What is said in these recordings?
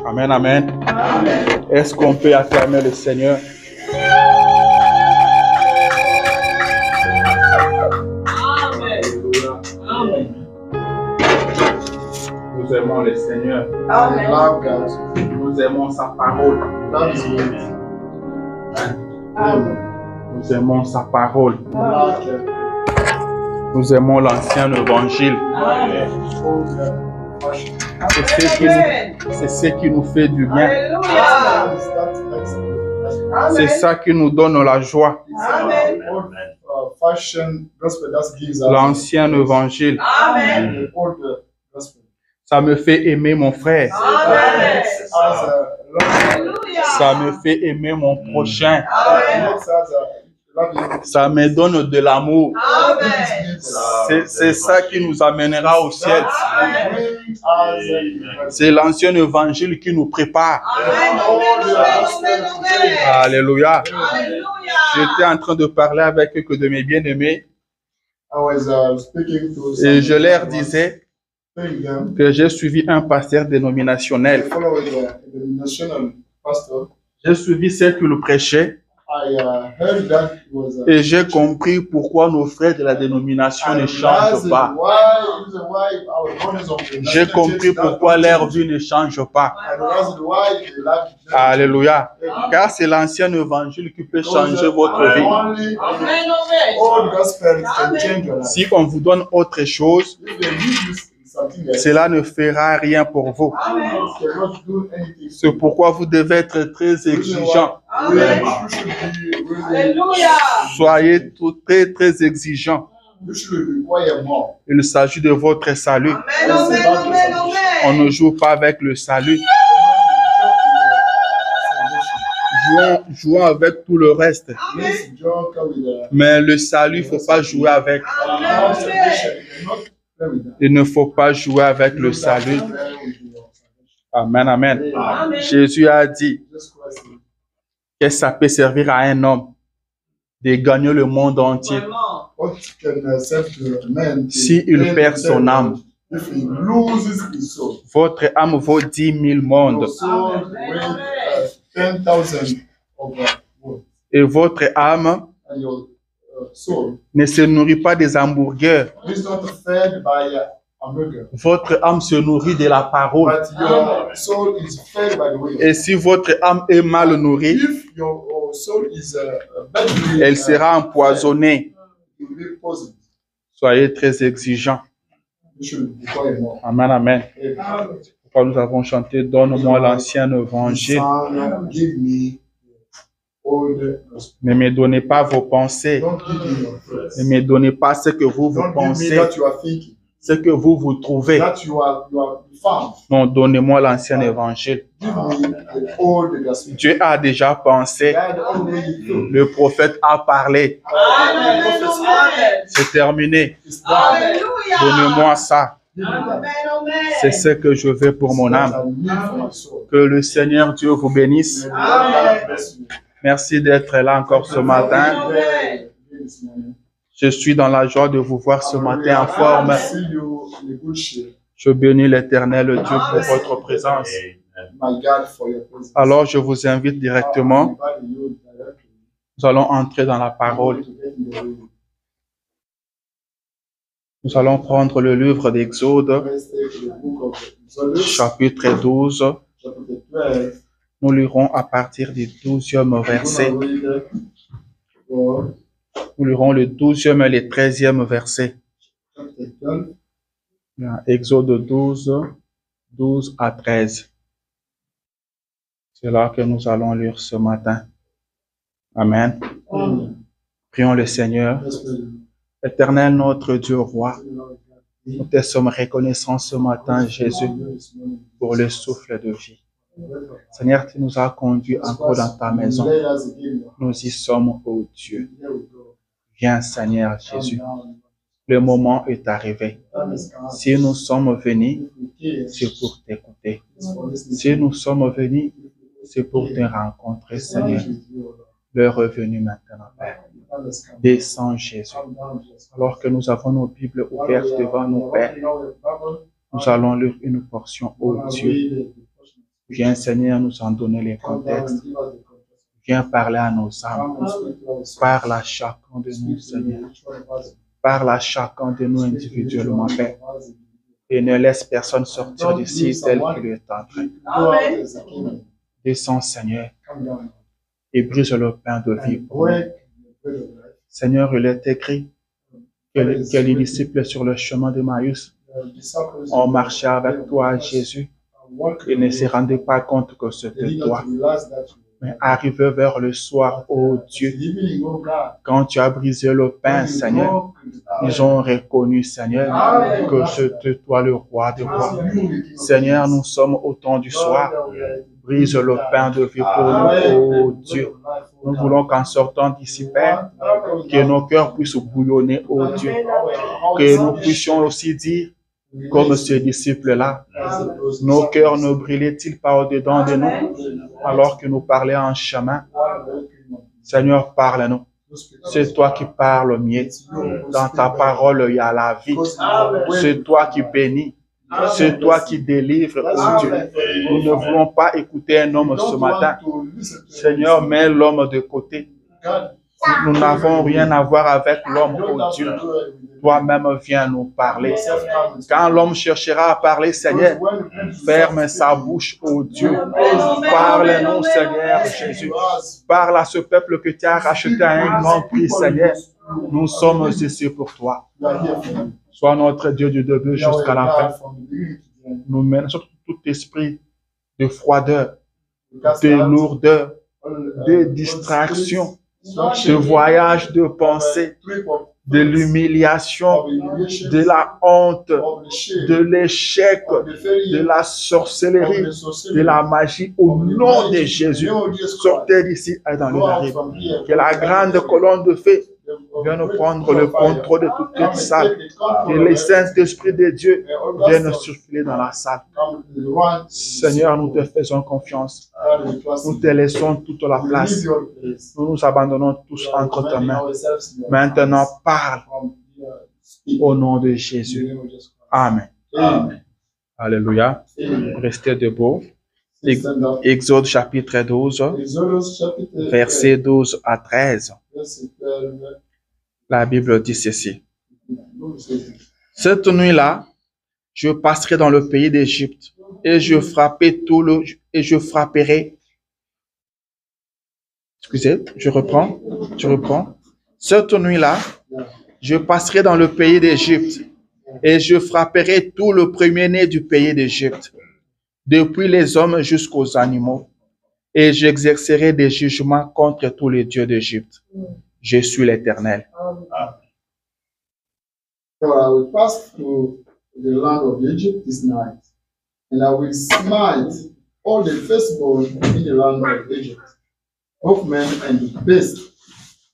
Amen, amen. Est-ce qu'on peut acclamer le Seigneur? Nous aimons le Seigneur. Nous aimons sa parole. Nous aimons sa parole. Nous aimons l'ancien évangile. C'est ce qui nous fait du bien. C'est ça qui nous donne la joie. L'ancien évangile. Ça me fait aimer mon frère. Ça me fait aimer mon prochain. Ça me donne de l'amour. C'est ça qui nous amènera au ciel. C'est l'ancien évangile qui nous prépare. Alléluia. J'étais en train de parler avec quelques de mes bien-aimés et je leur disais que j'ai suivi un pasteur dénominationnel. J'ai suivi ce qu'il prêchait. Et j'ai compris pourquoi nos frères de la dénomination ne changent pas. J'ai compris pourquoi leur vie ne change pas. Alléluia. Car c'est l'ancien évangile qui peut changer votre vie. Si on vous donne autre chose, cela ne fera rien pour vous. C'est pourquoi vous devez être très exigeant. Soyez très, très exigeant. Il s'agit de votre salut. On ne joue pas avec le salut. Jouons avec tout le reste. Mais le salut, il ne faut pas jouer avec. Il ne faut pas jouer avec le salut. Amen, amen. Jésus a dit que ça peut servir à un homme de gagner le monde entier s'il perd son âme. Votre âme vaut 10 000 mondes. Et votre âme ne se nourrit pas des hamburgers. Votre âme se nourrit de la parole. Et si votre âme est mal nourrie, elle sera empoisonnée. Soyez très exigeants. Amen, amen. Pourquoi nous avons chanté « Donne-moi l'ancien évangile ». Ne me donnez pas vos pensées. Ne me donnez pas ce que vous pensez, ce que vous trouvez. Non, donnez-moi l'ancien évangile. Dieu a déjà pensé. Le prophète a parlé. C'est terminé. Donnez-moi ça. C'est ce que je veux pour mon âme. Que le Seigneur Dieu vous bénisse. Merci d'être là encore ce matin. Je suis dans la joie de vous voir ce matin en forme. Je bénis l'Éternel Dieu pour votre présence. Alors, je vous invite directement. Nous allons entrer dans la parole. Nous allons prendre le livre d'Exode, chapitre 12. Nous lirons à partir du 12e verset. Nous lirons le 12e et le 13e verset. Exode 12, 12 à 13. C'est là que nous allons lire ce matin. Amen. Prions le Seigneur. Éternel notre Dieu roi, nous te sommes reconnaissants ce matin, Jésus, pour le souffle de vie. Seigneur, tu nous as conduits encore dans ta maison. Nous y sommes, ô Dieu. Viens, Seigneur Jésus. Le moment est arrivé. Si nous sommes venus, c'est pour t'écouter. Si nous sommes venus, c'est pour te rencontrer, Seigneur. L'heure est venue maintenant, Père. Descends, Jésus. Alors que nous avons nos Bibles ouvertes devant nous, Père, Nous allons lire une portion, ô Dieu. Viens, Seigneur, nous en donner les contextes. Viens parler à nos âmes. Parle à chacun de nous, Seigneur. Parle à chacun de nous individuellement, Père. Et ne laisse personne sortir d'ici tel qu'il est entré. Descends, Seigneur, et brise le pain de vie pour nous. Seigneur, il est écrit que les disciples sur le chemin de Maïs ont marché avec toi, Jésus, et ne se rendaient pas compte que c'était toi. Mais arrivé vers le soir, ô Dieu, quand tu as brisé le pain, Seigneur, ils ont reconnu, Seigneur, que c'était toi le roi des rois. Seigneur, nous sommes au temps du soir. Brise le pain de vie pour nous, ô Dieu. Nous voulons qu'en sortant d'ici, Père, que nos cœurs puissent bouillonner, ô Dieu. Que nous puissions aussi dire, comme ce disciple-là, nos cœurs ne brillaient-ils pas au-dedans de nous alors que nous parlions en chemin? Seigneur, parle-nous. C'est toi qui parles mieux. Dans ta parole, il y a la vie. C'est toi qui bénis. C'est toi qui délivres, oh Dieu. Nous ne voulons pas écouter un homme ce matin. Seigneur, mets l'homme de côté. Nous n'avons rien à voir avec l'homme, oh Dieu. Toi-même viens nous parler. Quand l'homme cherchera à parler, Seigneur, ferme sa bouche, oh Dieu. Parle-nous, Seigneur Jésus. Parle à ce peuple que tu as racheté à un grand prix, Seigneur. Nous sommes ici pour toi. Sois notre Dieu du début jusqu'à la fin. Nous menons sur tout esprit de froideur, de lourdeur, de distraction, de voyage de pensée, de l'humiliation, de la honte, de l'échec, de la sorcellerie, de la magie, au nom de Jésus. Sortez d'ici et dans les arrives. Que la grande colonne de feu vienne prendre le contrôle de toute cette salle. Que les Saint-Esprit de Dieu viennent circuler dans la salle. Seigneur, nous te faisons confiance. Nous te laissons toute la place. Nous nous abandonnons tous entre tes mains. Maintenant, parle au nom de Jésus. Amen. Amen. Alléluia. Restez debout. Exode chapitre 12, versets 12 à 13. La Bible dit ceci. Cette nuit-là, je passerai dans le pays d'Égypte et je frapperai. Excusez, je reprends. Cette nuit-là, je passerai dans le pays d'Égypte et je frapperai tout le premier-né du pays d'Égypte, depuis les hommes jusqu'aux animaux, et j'exercerai des jugements contre tous les dieux d'Égypte. Je suis l'Éternel. So I will pass through the land of Egypt this night, and I will smite all the firstborn in the land of Egypt, both men and beasts,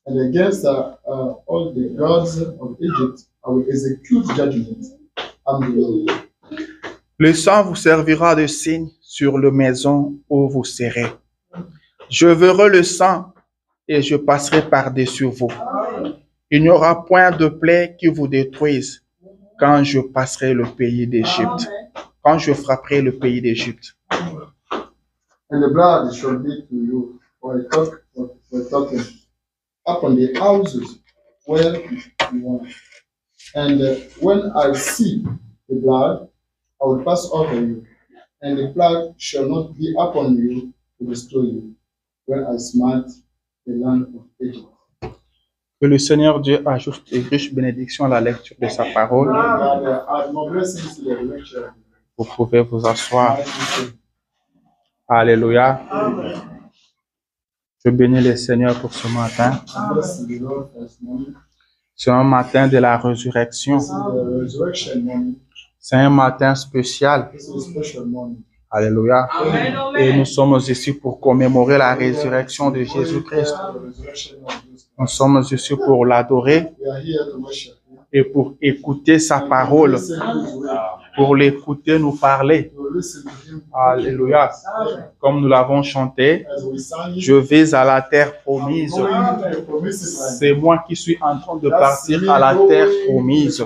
and against all the gods of Egypt I will execute judgment. I'm the Lord. Le sang vous servira de signe sur la maison où vous serez. Je verrai le sang et je passerai par-dessus vous. Il n'y aura point de plaie qui vous détruise quand je passerai le pays d'Égypte, quand je frapperai le pays d'Égypte. And the blood shall be to you for a token upon the houses where you want. And when I see the blood, I will pass over you, and the plague shall not be upon you to destroy you, when I smite the land of Egypt. Que le Seigneur Dieu ajoute une riche bénédiction à la lecture de sa parole. Vous pouvez vous asseoir. Alléluia. Je bénis le Seigneur pour ce matin. C'est un matin de la résurrection. C'est un matin spécial. Alléluia. Et nous sommes ici pour commémorer la résurrection de Jésus-Christ. Nous sommes ici pour l'adorer et pour écouter sa parole, pour l'écouter nous parler. listen to him. Alléluia. Comme nous l'avons chanté, As we sang it, je vais à la terre promise. going into the promised land. C'est moi qui suis en train de partir à la terre promise.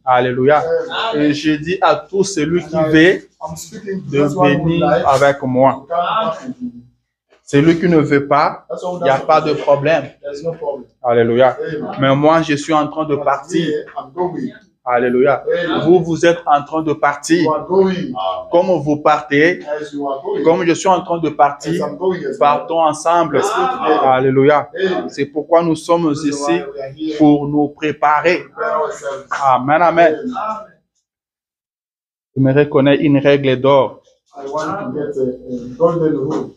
Alléluia. Et je dis à tout celui qui veut I'm speaking to de those one who venir like avec moi. to come back with me. Celui qui ne veut pas, That's all il n'y a pas de problème. There's no problem. Alléluia. Amen. Mais moi, je suis en train de partir. Here, I'm going. Alléluia. Vous, vous êtes en train de partir. You are going. Comme vous partez, As you are going. comme je suis en train de As partir, I'm going as well. partons ensemble. Alléluia. C'est pourquoi nous sommes This is ici why we are here. pour nous préparer. Prepare ourselves. Amen, amen. Je me reconnais une règle d'or. I want to get a golden rule.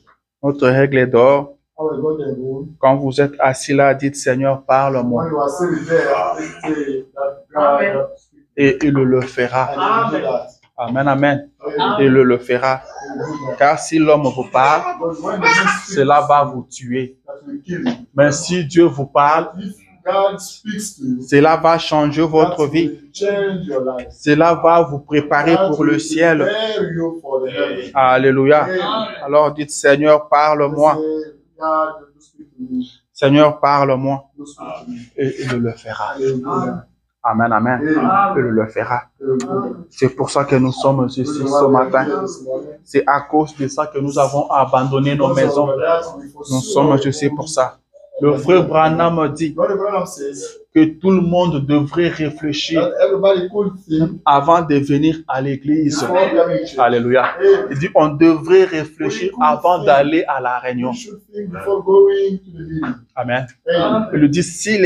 Notre règle d'or, Our golden rule. quand vous êtes assis là, dites Seigneur, parle-moi. When you are sitting there, say that God Et il le fera. and you do that. Amen, amen. Amen. Il le fera. You do that. Car si l'homme vous parle, But when the man speaks, cela va vous tuer. that will kill you. Mais si Dieu vous parle, If God speaks to you, cela va changer that votre vie. will change your life. Cela va vous préparer That pour will le ciel. prepare you for the heaven. Alléluia. Amen. Alors dites Seigneur, parle-moi. Say, God, you speak to me. Seigneur, parle-moi. You speak to me. Et il le fera. Hallelujah. Amen, amen. Il le fera. Hallelujah. C'est pour ça que nous sommes ici This is ce why we are matin. here this morning. C'est à cause de ça que nous avons abandonné nos Because maisons. of that, we Nous pursue sommes our ici own. pour ça. Le frère Branham dit Brother Branham says que tout le monde devrait réfléchir that everybody could think avant de venir à l'église. before coming to church. Alléluia. Il dit on devrait réfléchir avant d'aller à la réunion. You should think before going to the meeting. Amen. Amen. Il lui dit si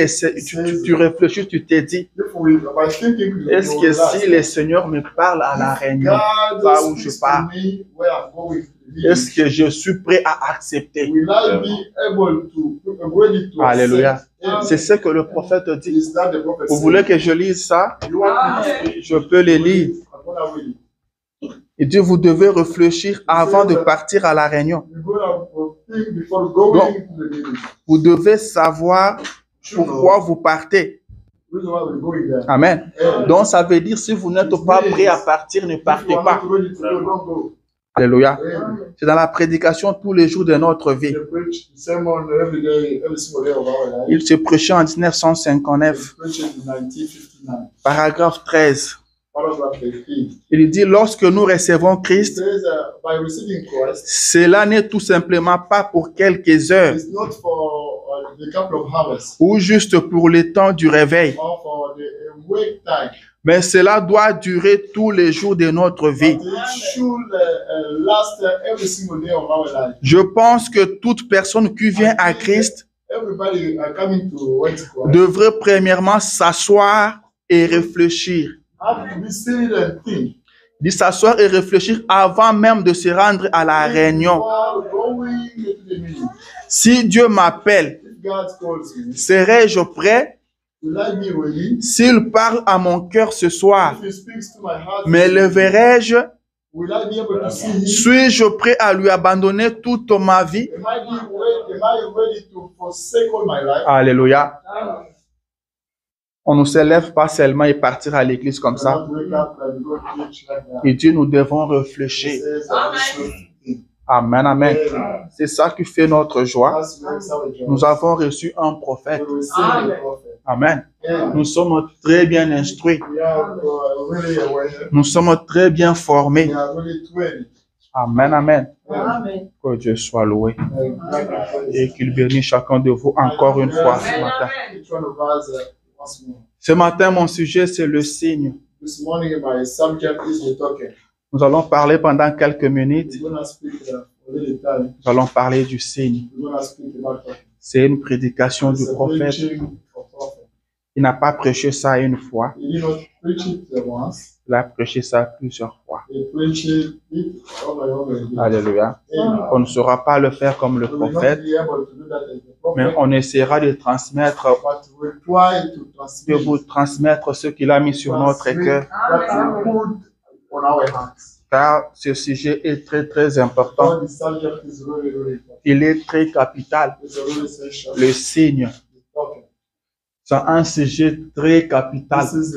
tu réfléchis, tu t'es dit, If we, by thinking, we est-ce will que relax. si le Seigneur me parle à la réunion, God là où je speaks pars, to me where I'm going to the meeting, est-ce que je suis prêt à accepter? will I be able to, ready to Alléluia. accept? Amen. C'est ce que le prophète dit. Is that the prophet Vous said? voulez que je lise ça? You want me to speak? Je peux le lire. I'm gonna read it. Il dit, vous devez réfléchir avant de partir à la réunion. You're gonna think before going to the meeting. Vous devez savoir pourquoi vous partez. Reason why we're going there. Amen. Amen. Donc, ça veut dire, si vous n'êtes pas prêt à partir, ne If you partez are pas. not ready to go, don't go. Alléluia. Amen. C'est dans la prédication tous les jours de notre vie. They preach the sermon every day, every single day of our life. Il se prêchait en They 1959, preach it in 1959, paragraphe 13. paragraph 13. Il dit, lorsque nous recevons It Christ, says, by receiving Christ, cela n'est tout simplement pas pour quelques heures it's not for the couple of hours ou juste pour le temps du réveil, or for the wake time, mais cela doit durer tous les jours de notre vie. but it should last every single day of our life. Je pense que toute personne qui vient à Christ Everybody coming to wait Christ devrait premièrement s'asseoir et réfléchir. have to be seated and think. De s'asseoir et réfléchir avant même de se rendre à la réunion. Before going to the meeting. Si Dieu m'appelle, If God calls me, serai-je prêt? will I be ready? S'il parle à mon cœur ce soir, If He speaks to my heart, me leverai-je? will I be able to see Him? Suis-je prêt à lui abandonner toute ma vie? Am I ready to forsake all my life? Alléluia. On ne se lève pas seulement et partir à l'église comme ça. Not wake up and go to church like that. Il dit, nous devons He réfléchir. says that we should think. Amen, amen. C'est ça qui fait notre joie. That's makes our joy. Nous avons reçu un prophète. We receive the prophet. Amen. Yeah. Nous sommes très bien instruits. We are really aware. Nous sommes très bien We formés. are really trained. Amen, amen. Yeah. Que Dieu soit loué God et qu'il bénisse chacun de vous encore une fois ce matin. Each one of us once more. Ce matin, mon sujet, c'est le signe. This morning, my subject is the token. Nous allons parler pendant quelques minutes. We're going to speak a little time. Nous allons parler du signe. We're going to speak about token. C'est une prédication du It's a prophète. preaching of prophet. Il n'a pas prêché ça une fois. He did not preach it once. Il a prêché ça plusieurs fois. He preached it over and over again. Alléluia. Amen. On ne saura pas le faire comme le We will not prophète, be able to do that as the mais prophet, on essaiera de transmettre, but we try to de transmit vous transmettre ce qu'il a mis sur notre cœur, that we put on our hearts. car ce sujet est très, très important. So the subject is really, really important. Il est très capital. It's a really essential. Le signe. token. C'est un sujet très capital This is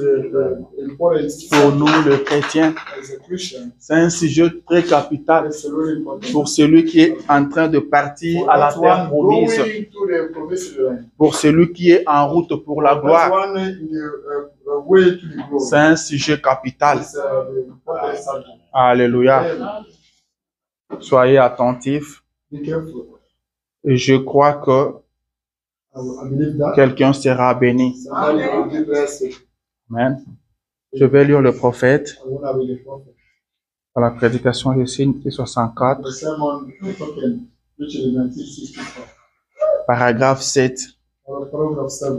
important pour nous, les chrétiens. as a Christian. C'est un sujet très capital It's really important. pour celui qui est en train de partir à la that terre one promise, going to the promised land. pour celui qui est en route pour la That gloire. one in the way to the glory. C'est un sujet capital. It's the important subject. Alléluia. Amen. Soyez attentifs. Be careful. Et je crois que I believe that quelqu'un sera béni. somebody will be blessed. Amen. Je vais lire le prophète I want to be the prophet. dans la prédication de signe 64, The sermon token, which is 1964. paragraphe 7. Paragraph 7.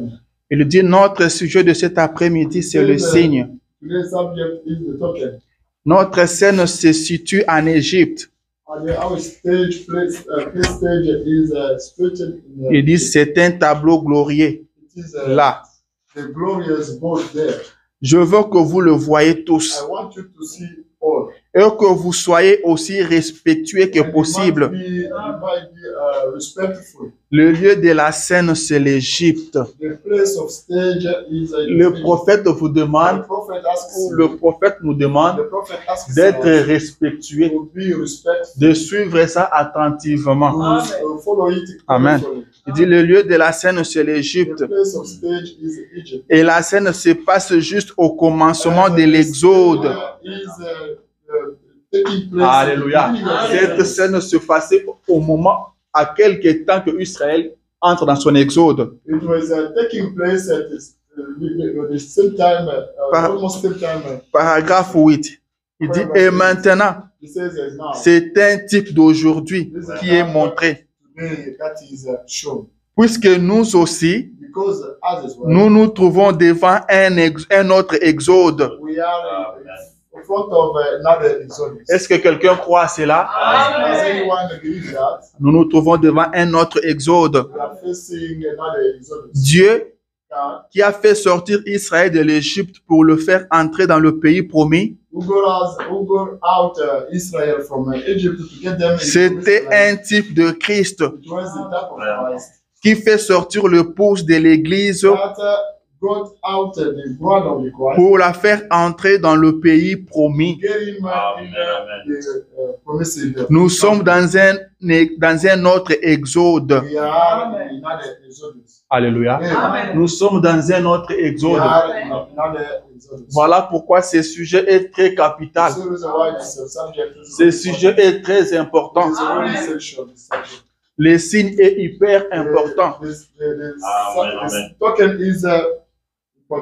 Il dit, notre sujet de cet après-midi, c'est le signe. Today's subject is the token. Notre scène se situe en Égypte. And our stage place stage is situated in Il dit, c'est un tableau glorieux. it is Là, the glorious boat there. je veux que vous le voyez tous I want you to see all. et que vous soyez aussi respectueux que And possible. you might be respectful. Le lieu de la scène, c'est l'Égypte. The place of stage is Le prophète vous demande, The prophet asks ou le prophète nous demande the prophet asks d'être us respectueux, to be respectful. de suivre ça attentivement. To follow it Amen. carefully. Il dit, le lieu de la scène, c'est The l'Égypte. place of stage is Egypt. Et la scène se passe juste au commencement de l'Exode. Taking place. Alléluia. Cette scène se passait au moment, à quelque temps que Israël entre dans son Exode. It was taking place at the same time, almost same time. Paragraphe 8. Il dit, et maintenant, It says as now. c'est un type d'aujourd'hui qui est montré. Today that is shown. Puisque nous aussi, Because as is well, nous nous trouvons devant un autre Exode. we are in front of another Exodus. Est-ce que quelqu'un croit à cela? Does anyone believe that? Nous nous trouvons devant un autre Exode. We are facing another Exodus. Dieu, God, qui a fait sortir Israël de l'Égypte pour le faire entrer dans le pays promis, who got out Israel from Egypt to get them into c'était Israel. un type de Christ It was the type of Christ qui fait sortir le pouce de l'Église that got out the blood of the Christ, pour la faire entrer dans le pays promis. get him in the promised. Nous sommes dans un autre Exode. We are in another Exodus. Alléluia. Amen. Nous sommes dans un autre We Exode. are in another Exodus. Voilà pourquoi ce sujet est très capital. This is the reason why this subject is Ce sujet est très important. It's very essential, this subject. Le signe est hyper important. This token is important.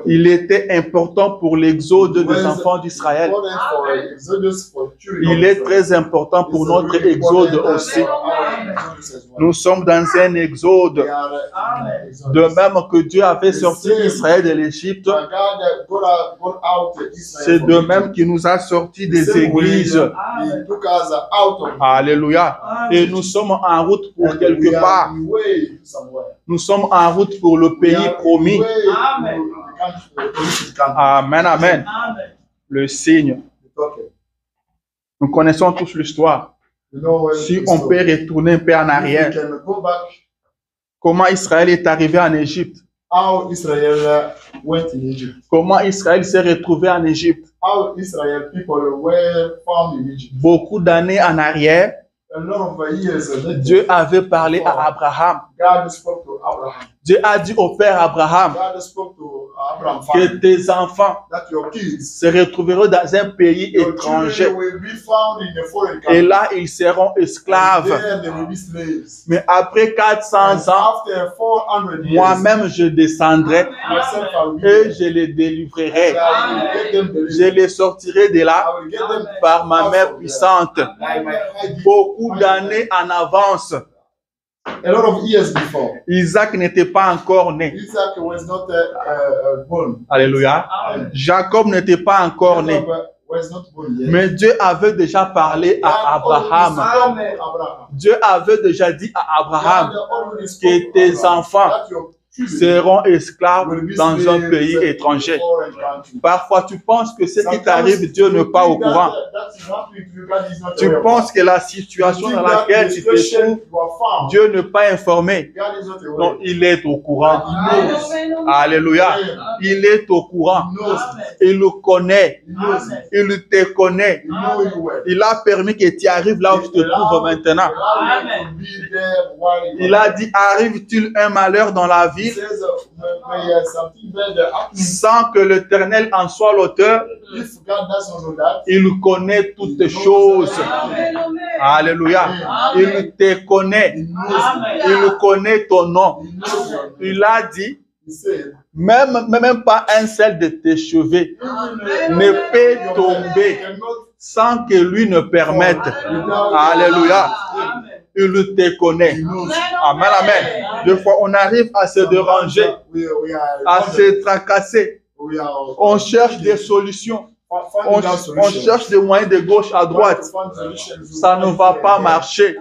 Il était important pour l'exode des enfants d'Israël. Important for Exodus, for children Il of est Israel. très important pour It's notre really important exode aussi. for our Exodus as well. Nous sommes dans un exode. We are in Exodus. De même que Dieu avait sorti Israël de l'Égypte, God got out Israel c'est from de Egypt. même qu'il nous a sortis The des same way églises. He took us out of Alléluia. Et nous sommes en route pour and we quelque are part. in way to somewhere. Nous sommes en route pour le We pays are in promis. way to the promised country. Amen, amen. Le signe. The token. Nous connaissons tous l'histoire. You know, when Si it's on so- peut retourner un peu en if we arrière, can go back comment Israël est arrivé en Égypte? how Israel went in Egypt. Comment Israël s'est retrouvé en Égypte? How Israel people were found in Egypt. Beaucoup d'années en arrière, A lot of years later, Dieu avait parlé à Abraham. God spoke to Abraham. Dieu a dit au père Abraham God spoke to Abraham que family tes enfants that your kids, se retrouveront dans un pays your étranger children will be found in a foreign et country. là ils seront And esclaves. there they will be slaves. Mais après 400 And ans, after 400 years, moi-même je descendrai myself I will be et there. je les délivrerai. And I will get them Je delivered. les sortirai de là I will get them par ma out main of there puissante. by my high gift. Beaucoup d'années en avance, A lot of years before. Isaac n'était pas encore né. Isaac was not born. Alléluia. Jacob n'était pas encore né. Jacob was not born yet. Mais Dieu avait déjà parlé à Abraham. Abraham. Dieu avait déjà dit à Abraham God already spoke que to tes Abraham enfants that your children seront esclaves will be dans un slaves pays in a étranger. foreign country. Parfois, tu penses que ce qui Sometimes t'arrive, Dieu n'est pas au you think courant. that is happening to you, God is not Tu aware of. penses que la situation You dans think that laquelle the tu te situation trouves, you are found, Dieu n'est pas informé. God is not aware. Non, il est au courant. He knows. Alléluia. Il est au courant. Il le connaît. Il te connaît. Il a permis que tu arrives là où tu te trouves maintenant. Il a dit, arrive-t-il un malheur dans la ville sans que l'Éternel en soit l'auteur? Il connaît toutes choses. Alléluia. Il te connaît. Il connaît ton nom. Il a dit, même pas un seul de tes cheveux ne peut tomber sans que lui ne permette. Alléluia. Il te connaît. Amen, amen. Des fois, on arrive à se déranger, à se tracasser. On cherche des solutions. On cherche des moyens de gauche à droite. Ça ne va pas marcher.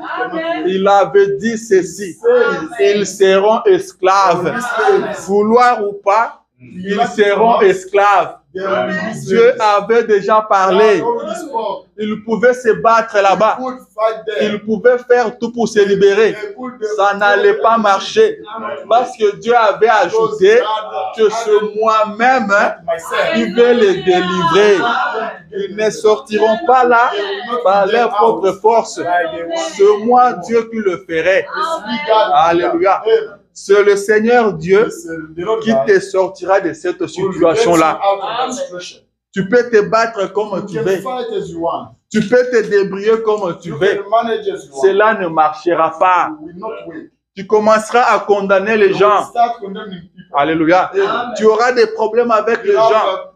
Il avait dit ceci. Ils seront esclaves. Vouloir ou pas, ils seront esclaves. Dieu avait déjà parlé. Il pouvait se battre là-bas. Il pouvait faire tout pour se libérer. Ça n'allait pas marcher. Parce que Dieu avait ajouté que ce moi-même, il veut les délivrer. Ils ne sortiront pas là par leur propre force. C'est moi, Dieu, qui le ferait. Alléluia. C'est le Seigneur Dieu qui te sortira de cette situation-là. Tu peux te battre comme tu veux. Tu peux te débrouiller comme tu veux. Cela ne marchera pas. Tu commenceras à condamner les gens. Alléluia. Tu auras des problèmes avec les gens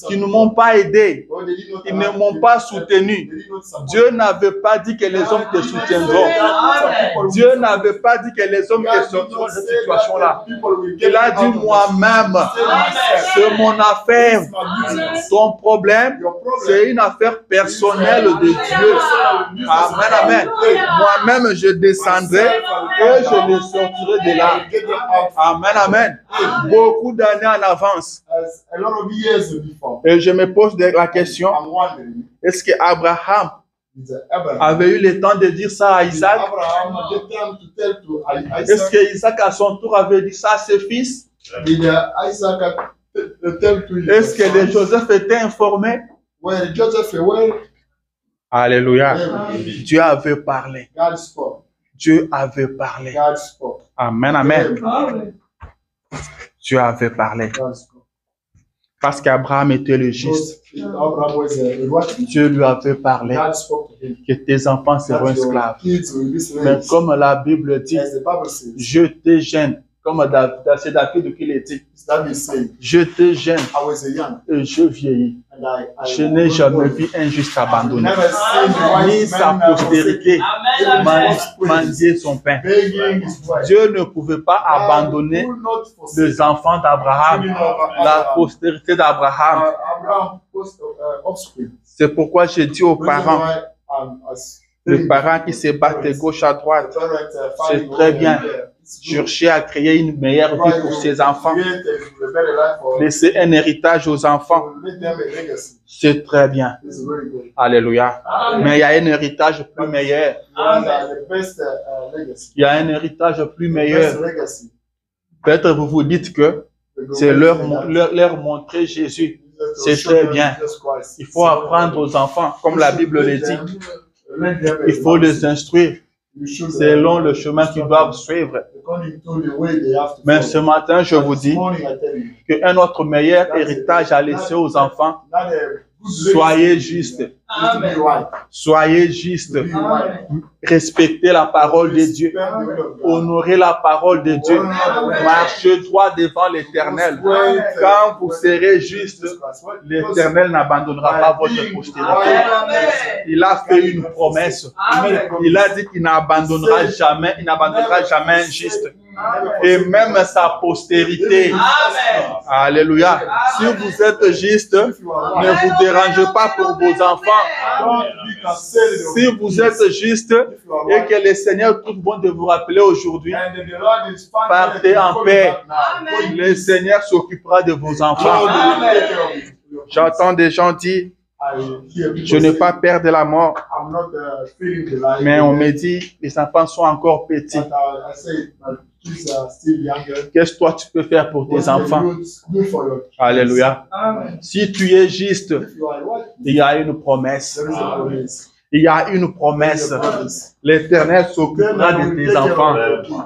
qui ne m'ont pas aidé. Ils ne m'ont pas soutenu. Dieu n'avait pas dit que les hommes te soutiendront. Dieu n'avait pas dit que les hommes te sortiront de cette situation-là. Il a dit moi-même, c'est mon affaire. Ton problème, c'est une affaire personnelle de Dieu. Amen, amen. Moi-même, je descendrai et je les sortirai de là. Amen, amen. Beaucoup d'années en avance. Et je me pose la question, est-ce que Abraham avait eu le temps de dire ça à Isaac? Est-ce que Isaac à son tour avait dit ça à ses fils? Est-ce que les Joseph était informé? Alléluia. Dieu avait parlé. Dieu avait parlé. Amen, amen. Dieu avait parlé. Parce qu'Abraham était le juste. Dieu lui avait parlé que tes enfants seront esclaves. Mais comme la Bible dit, je te gêne. Comme c'est David qui l'a dit. Je te gêne et je vieillis. Je n'ai jamais vu un juste abandonné, ni sa postérité mendier son pain. Dieu ne pouvait pas abandonner les enfants d'Abraham, la postérité d'Abraham. C'est pourquoi j'ai dit aux parents, les parents qui se battent de gauche à droite, c'est très bien. Chercher à créer une meilleure vie pour ses enfants. Laisser un héritage aux enfants. C'est très bien. Alléluia. Mais il y a un héritage plus meilleur. Il y a un héritage plus meilleur. Peut-être vous vous dites que c'est leur montrer Jésus. C'est très bien. Il faut apprendre aux enfants, comme la Bible le dit. Il faut les instruire selon le chemin qu'ils doivent suivre. Mais ce matin, je vous dis qu'un autre meilleur héritage à laisser aux enfants, soyez justes. Soyez justes. Respectez la parole de Dieu. Honorez la parole de Dieu. Marchez droit devant l'Éternel. Quand vous serez juste, l'Éternel n'abandonnera pas votre postérité. Il a fait une promesse. Il a dit qu'il n'abandonnera jamais un juste. Et même sa postérité. Alléluia. Si vous êtes juste, ne vous dérangez pas pour vos enfants. Si vous êtes juste et que le Seigneur trouve bon de vous rappeler aujourd'hui, partez en paix. Le Seigneur s'occupera de vos enfants. J'entends des gens dire, Je n'ai pas peur de la mort. I'm not feeling the life. Mais on me dit, les enfants sont encore petits. But I say, my kids are still younger. Qu'est-ce que toi tu peux faire pour tes enfants? Do for your kids. Alléluia. Amen. Si tu es juste, If you are right, il y a une promesse. there is a promise. Il y a une promesse. L'Éternel s'occupera de tes enfants.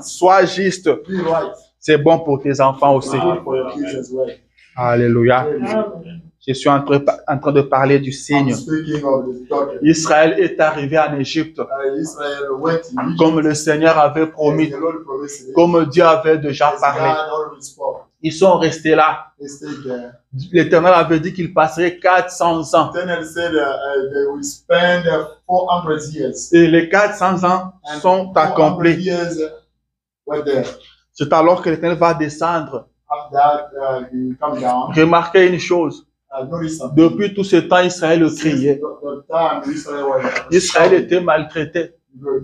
Sois juste. Be right. C'est bon pour tes enfants aussi. Good for your kids as well. Alléluia. Amen. Je suis en train de parler du signe. I'm speaking of the token. Israël est arrivé en Égypte, Israel went in Egypt, comme le Seigneur avait promis, the Lord promised it. comme Dieu avait déjà As parlé. God already spoke. Ils sont restés là. They stayed there. L'Éternel avait dit qu'il passerait 400 ans. Then it said they will spend 400 years. Et les 400 ans sont 400 accomplis. years were there. C'est alors que l'Éternel va descendre. After that, he come down. Remarquez une chose. Notice something. Depuis tout ce temps, Israël criait. The time Israel were Israël était maltraité.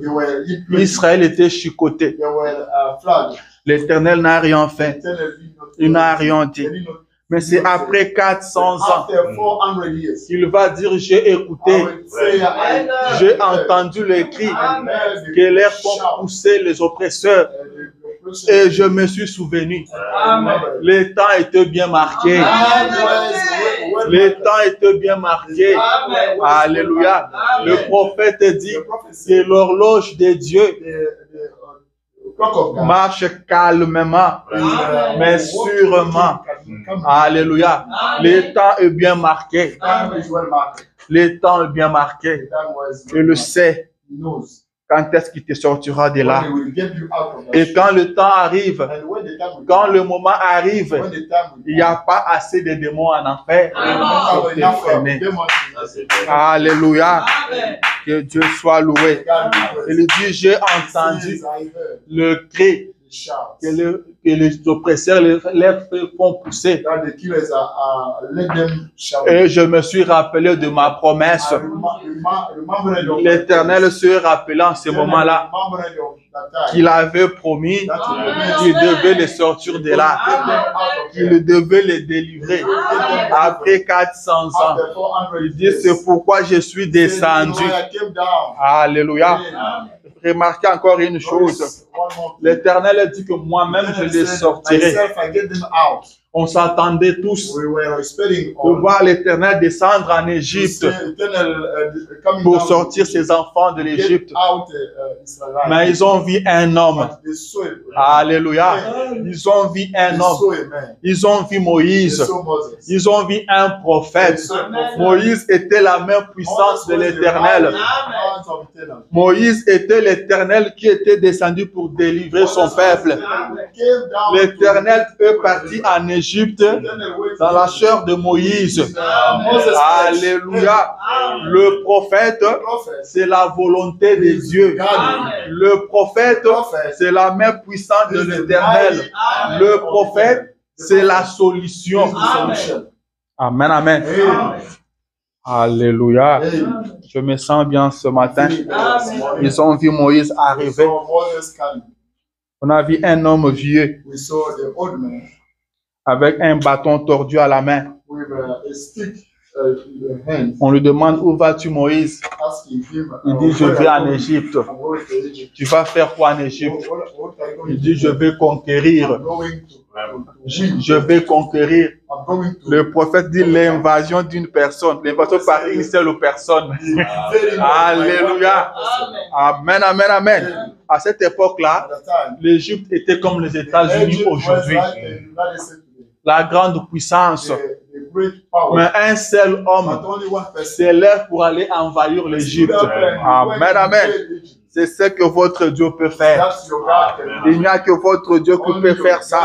they were Israël était chicoté. they were flooded. L'Éternel n'a rien fait. Il n'a rien dit. Mais c'est après 400 ans After 400 years. qu'il va dire, j'ai écouté, j'ai entendu les cris que l'air font pousser les oppresseurs et je me suis souvenu. Les temps étaient bien marqués. Les temps étaient bien marqués. Alléluia. Le prophète dit que l'horloge de Dieu marche calmement, mais sûrement. Alléluia. Les temps est bien marqué. Les temps est bien marqué. Et le sait quand est-ce qu'il te sortira de là. Et quand le temps arrive, quand le moment arrive, il n'y a pas assez de démons en enfer pour te freiner. Alléluia. Que Dieu soit loué. Il dit, j'ai entendu le cri que les oppresseurs les font pousser. Et je me suis rappelé de ma promesse. L'Éternel se rappelait en ce moment-là qu'il avait promis qu'il devait les sortir de là, qu'il devait les délivrer après 400 ans. Il dit, c'est pourquoi je suis descendu. Alléluia. Remarquez encore une chose. L'Éternel dit que moi-même je les sortirai. On s'attendait tous de voir l'Éternel descendre en Égypte pour sortir ses enfants de l'Égypte. Mais ils ont vu un homme. Alléluia. Ils ont vu un homme. Ils ont vu Moïse. Ils ont vu un prophète. Moïse était la main puissante de l'Éternel. Moïse était l'Éternel qui était descendu pour délivrer son peuple. L'Éternel est parti en Égypte dans la chair de Moïse. Alléluia. Le prophète, c'est la volonté de Dieu. Le prophète, c'est la main puissante de l'Éternel. Le prophète, c'est la solution. Amen, amen. Alléluia. Je me sens bien ce matin. Ils ont vu Moïse arriver. On a vu un homme vieux avec un bâton tordu à la main. On lui demande, où vas-tu, Moïse? Il dit, je vais en Égypte. Tu vas faire quoi en Égypte? Il dit, je vais conquérir. Je vais conquérir. Le prophète dit l'invasion d'une personne. L'invasion par une seule personne. Alléluia. Amen, amen, amen. À cette époque-là, l'Égypte était comme les États-Unis aujourd'hui. La grande puissance. Mais un seul homme c'est l'heure pour aller envahir l'Égypte. Amen, amen. C'est ce que votre Dieu peut faire. Il n'y a que votre Dieu qui peut faire ça.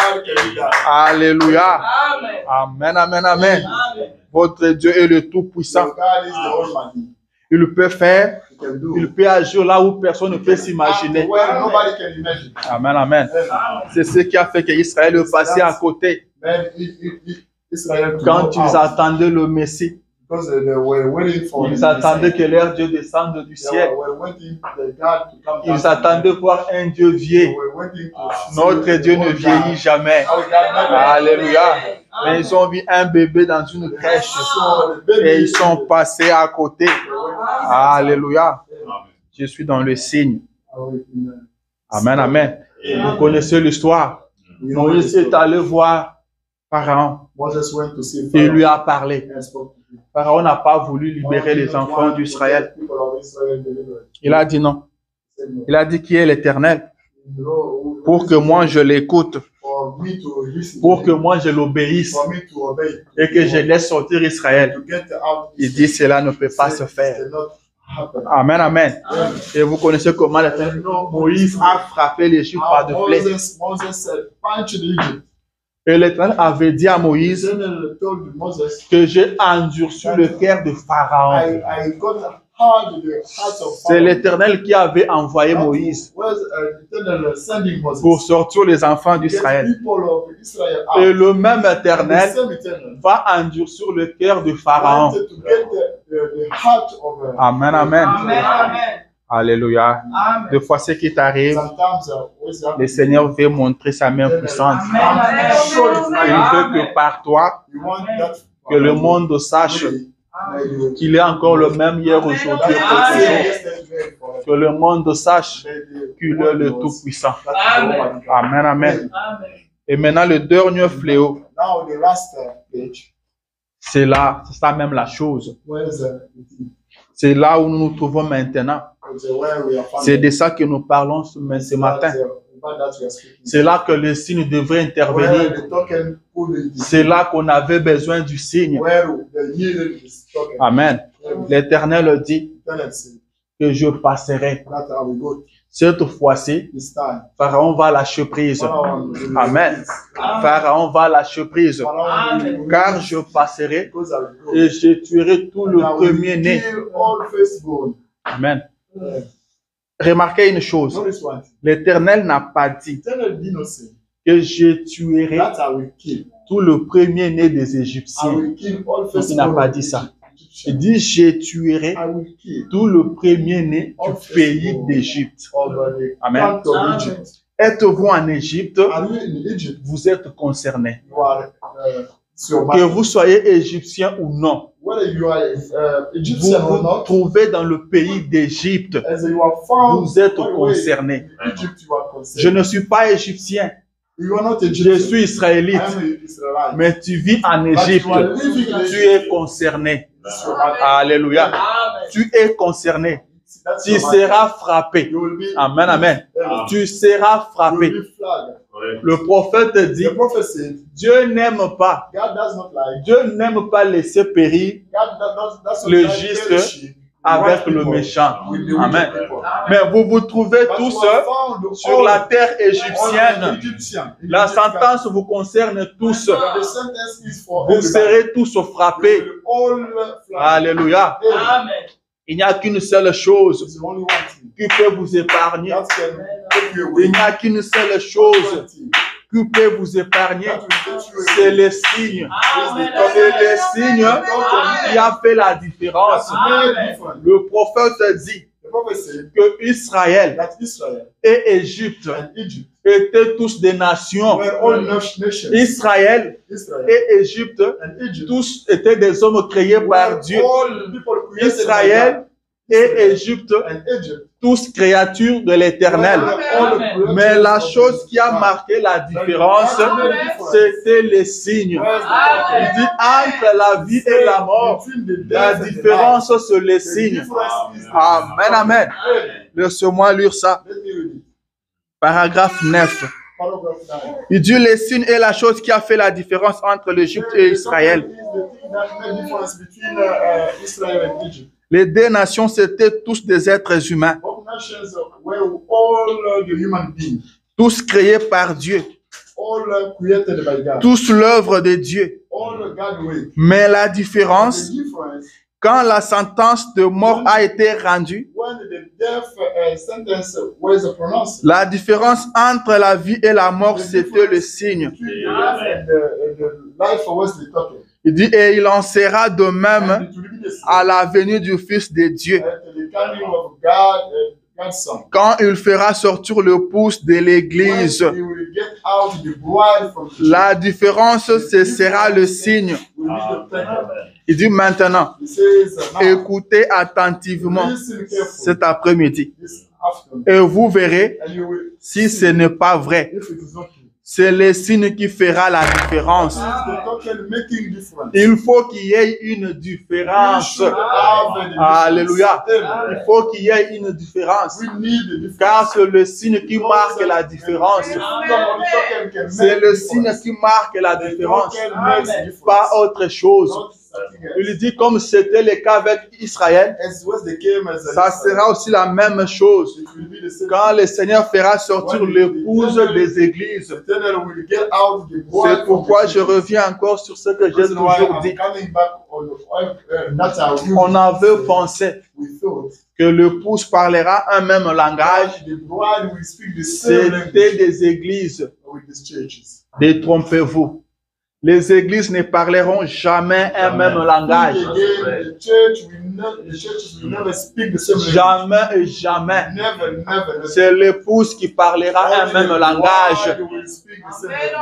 Alléluia. Amen, amen, amen. Votre Dieu est le Tout-Puissant. Il peut faire, il peut agir là où personne ne peut s'imaginer. Amen, amen. C'est ce qui a fait qu'Israël est passé à côté. Quand ils attendaient le Messie, Because they were waiting for Ils attendaient que leur Dieu descende du ciel. Ils attendaient voir un Dieu vieux. Notre Dieu ne vieillit jamais. Alléluia. Mais ils ont vu un bébé dans une crèche et ils sont passés à côté. Alléluia. Je suis dans le signe. Amen, amen. Vous connaissez l'histoire. Moïse est allé voir Pharaon. Il lui a parlé. Pharaon n'a pas voulu libérer les enfants d'Israël. Il a dit non. Il a dit qui est l'Éternel pour que moi je l'écoute, pour que moi je l'obéisse et que je laisse sortir Israël. Il dit cela ne peut pas se faire. Amen, amen. Et vous connaissez comment Moïse a frappé l'Égypte par de flèches. Et l'Éternel avait dit à Moïse que j'ai endurci le cœur de Pharaon. C'est l'Éternel qui avait envoyé Moïse pour sortir les enfants d'Israël. Et le même Éternel va endurcir le cœur de Pharaon. Amen, amen. Alléluia. Des fois, ce qui t'arrive, le Seigneur veut montrer sa main puissante. Il veut que par toi, que le monde sache qu'il est encore le même hier, aujourd'hui et pour toujours. Que le monde sache qu'il est le Tout-Puissant. Amen, amen. Et maintenant, le dernier fléau, c'est là, c'est ça même la chose. C'est là où nous nous trouvons maintenant. C'est de ça que nous parlons ce matin. C'est là que le signe devrait intervenir. C'est là qu'on avait besoin du signe. Amen. L'Éternel dit que je passerai. Cette fois-ci, Pharaon va lâcher prise. Amen. Pharaon va lâcher prise. Car je passerai et je tuerai tout le premier-né. Amen. Remarquez une chose. L'Éternel n'a pas dit que je tuerai tout le premier-né des Égyptiens. Il n'a pas dit ça. Il dit je tuerai tout le premier-né du pays d'Égypte. Amen. Êtes-vous en Égypte? Vous êtes concernés. Que vous soyez égyptien ou non. Vous vous trouvez dans le pays d'Égypte. Vous êtes concernés. Je ne suis pas égyptien. Je suis israélite. Mais tu vis en Égypte. Tu es concerné. Alléluia. Tu es concerné. Tu seras frappé. Amen, amen. Tu seras frappé. Le prophète dit, Dieu n'aime pas. Dieu n'aime pas laisser périr le juste avec le méchant. Amen. Mais vous vous trouvez tous sur la terre égyptienne. La sentence vous concerne tous. Vous serez tous frappés. Alléluia. Il n'y a qu'une seule chose qui peut vous épargner. Il n'y a qu'une seule chose qui peut vous épargner. C'est le signe. C'est le signe qui a fait la différence. Le prophète dit que Israël et Égypte étaient tous des nations. Israël et Égypte, tous étaient des hommes créés par Dieu. Israël et Égypte, tous créatures de l'Éternel. Mais la chose qui a marqué la différence, c'était les signes. Il dit entre la vie et la mort, la différence c'est les signes. Amen, amen. Laissez-moi lire ça. Paragraphe 9. Il dit les signes est la chose qui a fait la différence entre l'Égypte et Israël. Les deux nations, c'était tous des êtres humains. Tous créés par Dieu. Tous l'œuvre de Dieu. Mais la différence, quand la sentence de mort a été rendue, la différence entre la vie et la mort, c'était le signe. Il dit, et il en sera de même And it will be the same à la venue du Fils de Dieu, at the coming of God, God's Son. quand il fera sortir le pouce de l'Église. When he will get out the bride from the La différence, ce sera le signe. we need the temple. Il dit maintenant, He says, now, écoutez attentivement listen carefully cet après-midi this afternoon, et vous verrez and you will si ce n'est pas vrai. if it is not true. C'est le signe qui fera la différence. It's the token making difference. Il faut qu'il y ait une We différence. should have a difference. Alléluia. Il Amen. faut qu'il y ait une différence. We need a difference. Car c'est le signe qui marque la différence. C'est le signe qui marque la différence. Pas autre chose. Il dit comme c'était le cas avec Israël, ça sera aussi la même chose. Quand le Seigneur fera sortir l'épouse des églises. C'est pourquoi je reviens encore sur ce que j'ai toujours dit. On avait pensé que l'épouse parlera un même langage. C'était des églises. Détrompez-vous. Les églises ne parleront jamais un même langage. Jamais et jamais. C'est l'épouse qui parlera un même langage.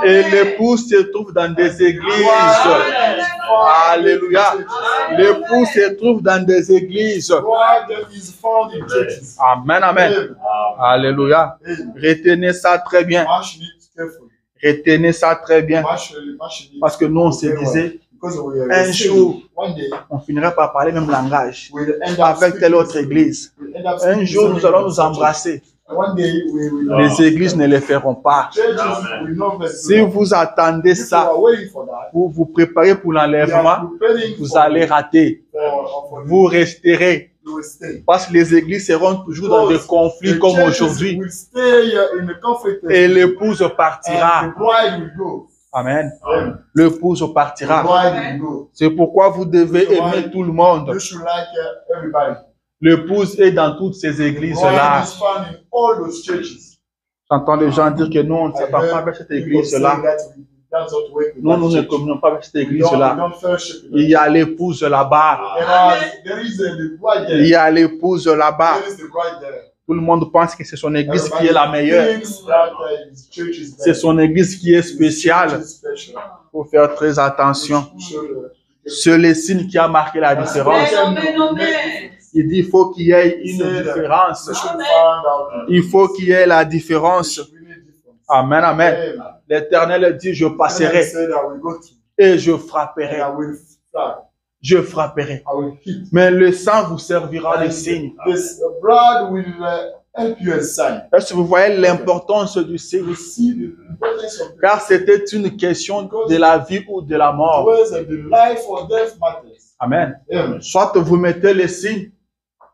Et l'épouse se trouve dans des églises. Alléluia. L'épouse se trouve dans des églises. Amen, amen. Alléluia. Retenez ça très bien. Retenez ça très bien. Parce que nous, on se disait, un jour, on finirait par parler le même langage avec telle autre église. Un jour, nous allons nous embrasser. Les églises ne le feront pas. Si vous attendez ça, vous vous préparez pour l'enlèvement, vous allez rater. Vous resterez. Parce que les églises seront toujours dans des conflits comme aujourd'hui. Et l'épouse partira. Amen. L'épouse partira. C'est pourquoi vous devez aimer tout le monde. L'épouse est dans toutes ces églises-là. J'entends les gens dire que nous, on ne s'attend pas avec cette église-là. Nous, nous ne communions pas avec cette église-là. Il y a l'épouse là-bas. Il y a l'épouse là-bas. Tout le monde pense que c'est son église qui est la meilleure. C'est son église qui est spéciale. Il faut faire très attention. C'est le signe qui a marqué la différence. Il dit qu'il faut qu'il y ait une différence. Il faut qu'il y ait la différence. Amen, amen. L'Éternel dit, je passerai et je frapperai. Je frapperai. Mais le sang vous servira de signe. Est-ce que vous voyez l'importance du signe? Car c'était une question de la vie ou de la mort. Amen. Soit vous mettez le signe,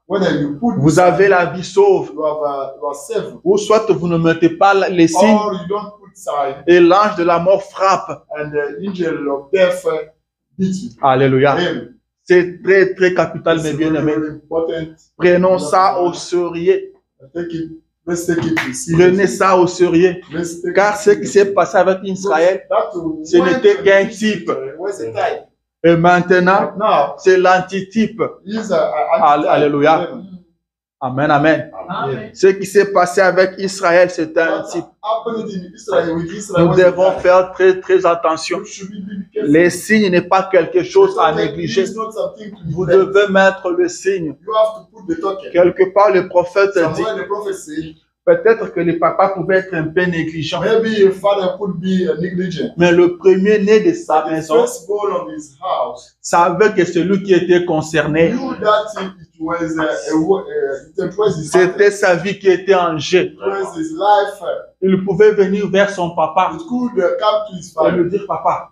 vous avez la vie sauve. Ou soit vous ne mettez pas les signes et l'ange de la mort frappe. Alléluia. C'est très très capital, mes bien-aimés. Prenons ça au sérieux. Prenez ça au sérieux. Car ce qui s'est passé avec Israël, ce n'était qu'un type. Et maintenant, c'est l'antitype. Alléluia. Amen, amen. Ce qui s'est passé avec Israël, c'est un type. Nous devons faire très, très attention. Les signes n'est pas quelque chose à négliger. Vous devez mettre le signe. Quelque part, le prophète dit, peut-être que le papa pouvait être un peu négligent. Mais le premier-né de sa maison savait que celui qui était concerné, c'était sa vie qui était en jeu. Il pouvait venir vers son papa et lui dire, papa,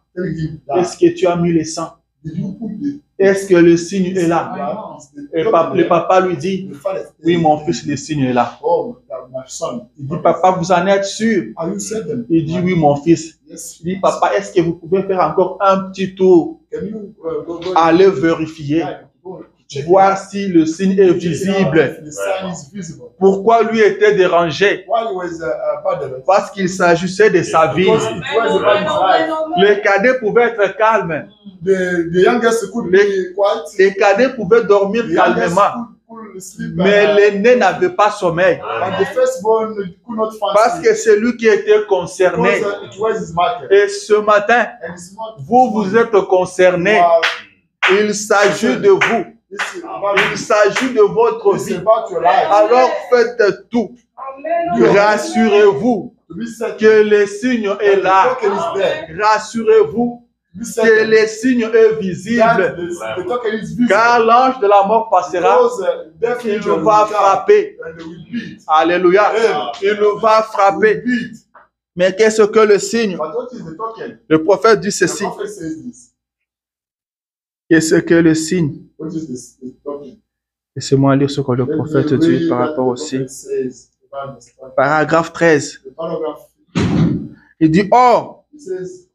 est-ce que tu as mis le sang? Est-ce que le signe est là? Et le papa lui dit, oui, mon fils, le signe est là. Il dit, papa, vous en êtes sûr? Il dit, oui, mon fils. Il dit, papa, est-ce que vous pouvez faire encore un petit tour? Allez vérifier. voir si le signe est visible. The sign is visible. Pourquoi lui était dérangé? While he was bothered, Parce qu'il s'agissait de sa vie. because it was about his life. Le cadet pouvait être calme. The youngest could be quiet. Le cadet pouvait dormir The youngest calmement. could sleep. Mais l'aîné n'avait pas sommeil. And the firstborn could not find Parce sleep. que c'est lui qui était concerné. Because it was his market. Et ce matin, And it's not vous êtes concerné. Il s'agit de vous. Il s'agit de votre It's vie. about your life. Alors faites tout. Rassurez-vous To be certain que le signe est that là. the token is there. Rassurez-vous To be que certain le signe est that visible. the token is visible. Car l'ange de la mort passera. Because death Il angel va will come frapper. and they will beat. Alléluia. Il va Will frapper. beat. Mais qu'est-ce que le signe? But what is the token? Le prophète dit The ceci. prophet says this. Qu'est-ce que le signe? What is this token? Laissez-moi lire ce que le prophète Let me dit read par what rapport the au signe. prophet says about this token. Paragraphe 13. The paragraph, Il dit, or, it says,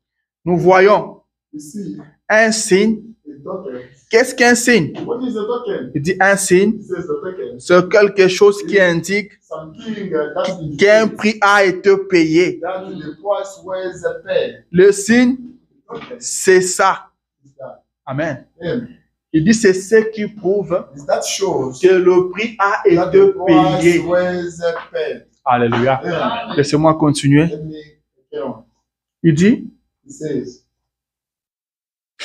nous voyons we see un signe. the token. Qu'est-ce qu'un signe? What is the token? Il dit, un signe, It says the token. c'est quelque chose qui indique Something that indicates qu'un prix a été payé. that the price was paid. Le signe, Okay. c'est ça. Is that? Amen. Him. Il dit, c'est ce qui prouve Is that shows que le prix a that été the price payé. was paid. Alléluia. Yeah. Laissez-moi continuer. Let me get on. Il dit, It says,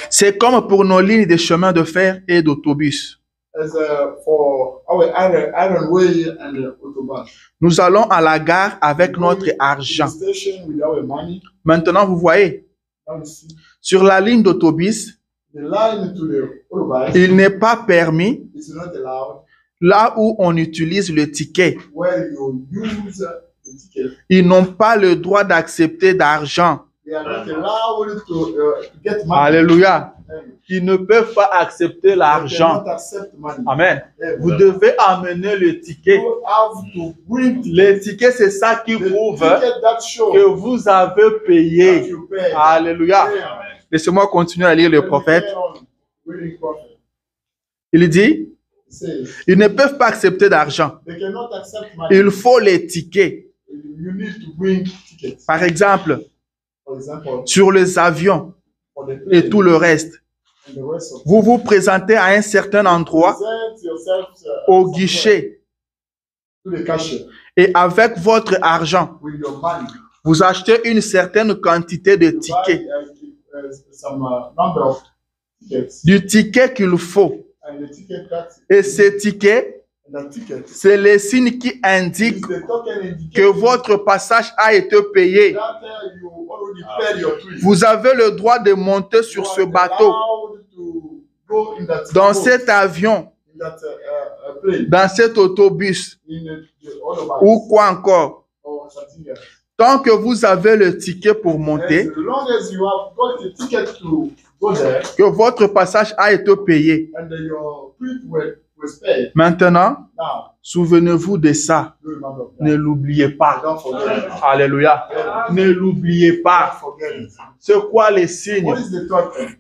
c'est comme pour nos lignes de chemin de fer et d'autobus. as for our iron way and autobahn. Nous allons à la gare avec notre To the argent. station with our money. Maintenant, vous voyez, Now you see sur la ligne d'autobus, the line to the autobahn il n'est pas permis is not allowed là où on utilise le ticket. where you use the ticket. Ils n'ont pas le droit d'accepter d'argent. They are not allowed to get money. Alléluia. And Ils ne peuvent pas accepter they l'argent. cannot accept money. Amen. Yeah. Vous devez amener le ticket. You have to bring Le ticket, c'est ça qui the prouve ticket that shows que vous avez that payé. you pay. Alléluia. Yeah. Laissez-moi continuer à lire le prophète. Carry on reading prophet. Il dit, It says, ils ne peuvent pas accepter d'argent. they cannot accept money. Il faut les tickets. You need to bring tickets. Par exemple, For example, sur les avions for the et plane tout le reste. and the rest of Vous vous présentez à un certain endroit present yourself au somewhere guichet to the cashier et avec votre argent, with your money. vous achetez une certaine quantité de You tickets. buy some number of tickets Du ticket qu'il faut. and the ticket that Et ces tickets, and the ticket c'est les signes qui is indiquent the token indicating que votre passage a été payé. that you already paid your fee. Vous avez le droit de monter sur ce You are bateau, allowed to go in that dans boat, cet avion, in that plane, dans cet autobus in the autobahn ou quoi encore. or something else. Tant que vous avez le ticket pour monter, As long as you have got the ticket to go there que votre passage a été payé. and your fee was paid, Maintenant, now souvenez-vous de ça. you remember that. Ne l'oubliez pas. Don't forget it. Alléluia. Ne l'oubliez pas. Don't forget it. C'est quoi les signes? What is the token?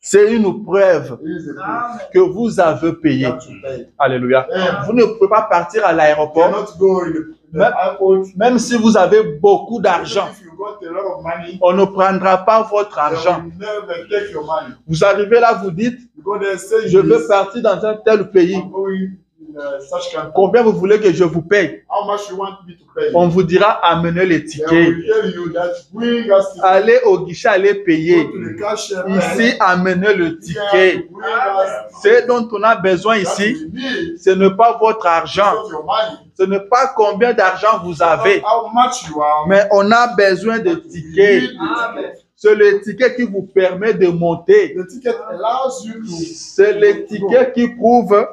C'est une preuve It is the proof que vous avez payé. that you paid. Alléluia. Amen. Vous ne pouvez pas partir à You l'aéroport, cannot go in the Même- airport. même si vous avez beaucoup d'argent. If you got a lot of money, On ne prendra pas votre they argent. will never take your money. Vous arrivez là, vous dites, You go there, say je veux this, partir dans un tel pays. I'm going in such country. Combien vous voulez que je vous paye? How much you want me to pay? On vous dira, amenez les They tickets. will tell you that bring us ticket. Allez au guichet, allez payer. Go to the cashier. Ici, amenez le ticket. Bring us Ce dont on a besoin that ici, we need. ce n'est pas votre argent. Not your money. Ce n'est pas combien d'argent vous avez. Not how much you have. Mais on a besoin de We tickets. need the ticket. C'est le ticket qui vous permet de monter. The ticket allows you to. C'est le ticket qui prouve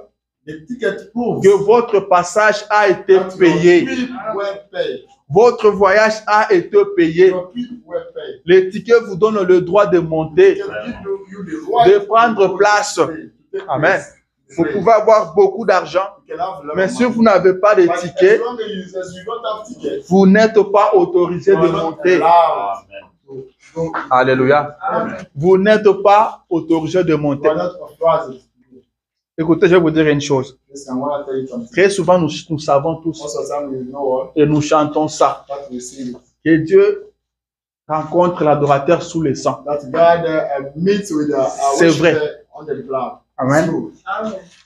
The ticket proves que votre passage a été that your payé. fees were paid. Votre voyage a été payé. Your fees were paid. Le ticket vous donne le droit de monter. It can give you the right De prendre to place. to take Amen. place. Vous pouvez avoir beaucoup d'argent, You can have a lot mais of si money. vous n'avez pas de But as ticket, long as you don't have ticket, vous n'êtes pas autorisé you de are not monter. allowed to go. Alléluia. Amen. Vous n'êtes pas autorisé de You monter. are not authorized to go. Écoutez, je vais vous dire une chose. Listen, I want to tell you something. Très souvent, nous savons tous Most of the time we know all, et nous chantons ça. but we see it. Que Dieu rencontre l'adorateur sous le sang. That God meets with C'est vrai. under the blood. Amen. It's true.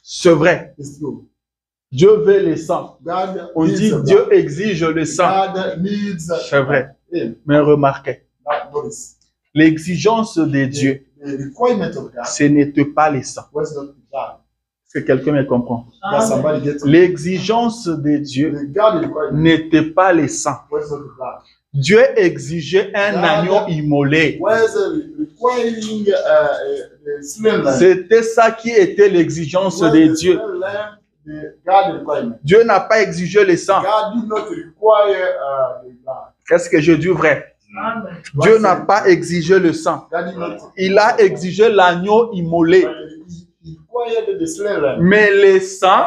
C'est vrai. It's true. Dieu veut le sang. God On needs dit the Dieu blood. exige le sang. God needs C'est vrai. him. Mais remarquez, That notice. l'exigence de Dieu, The requirement of God ce n'était pas le sang. was not the blood. Est-ce que quelqu'un me comprend? That somebody gets it. L'exigence de Dieu The God requirement n'était pas le sang. was not the blood. Dieu exigeait un agneau immolé. Was requiring the slain lamb. C'était ça qui était l'exigence Was de the Dieu. slain lamb, the God requirement. Dieu n'a pas exigé le sang. God did not require the blood. Qu'est-ce que je dis vrai? Dieu n'a pas exigé le sang. God did not. Il a exigé l'agneau immolé. He required the slain lamb. Mais le sang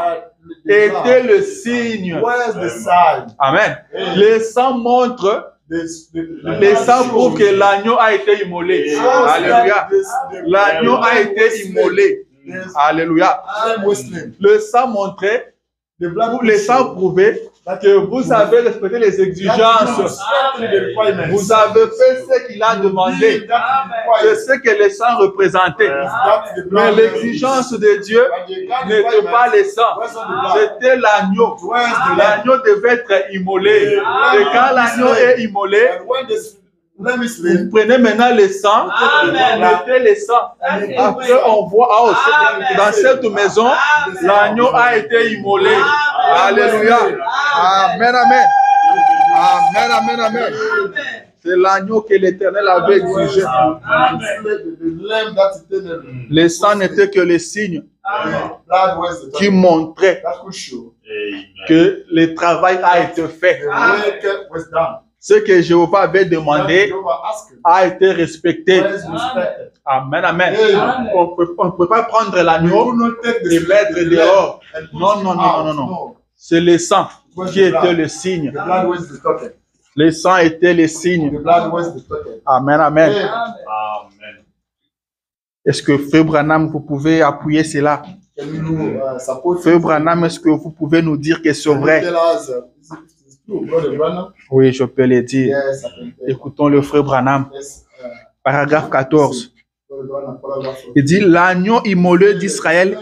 The était blood le signe. was the sign. Amen. Le sang montre, le sang prouve que l'agneau a été immolé. Alléluia. L'agneau a été immolé. Alléluia. Le sang montrait, le sang prouvait que vous avez respecté les exigences. Vous avez fait ce qu'il a demandé. C'est ce que le sang représentait. Mais l'exigence de Dieu n'était pas le sang. C'était l'agneau. L'agneau devait être immolé. Et quand l'agneau est immolé, vous prenez maintenant le sang, vous mettez le sang. Après, on voit, oh, dans cette maison, l'agneau a été immolé. Alléluia. Amen, amen. Amen, amen, amen. C'est l'agneau que l'Éternel avait exigé. Le sang n'était que le signe qui montrait que le travail a été fait. Ce que Jéhovah avait demandé a été respecté. Amen, amen. On ne peut pas prendre l'agneau et mettre dehors. Non, non, non, non, non. C'est le sang qui était le signe. Le sang était le signe. Amen, amen. Est-ce que Frère Branham, vous pouvez appuyer cela? Frère Branham, est-ce que vous pouvez nous dire que c'est vrai? Oui, je peux le dire. Écoutons le Frère Branham. Paragraphe 14. Il dit, l'agneau immolé d'Israël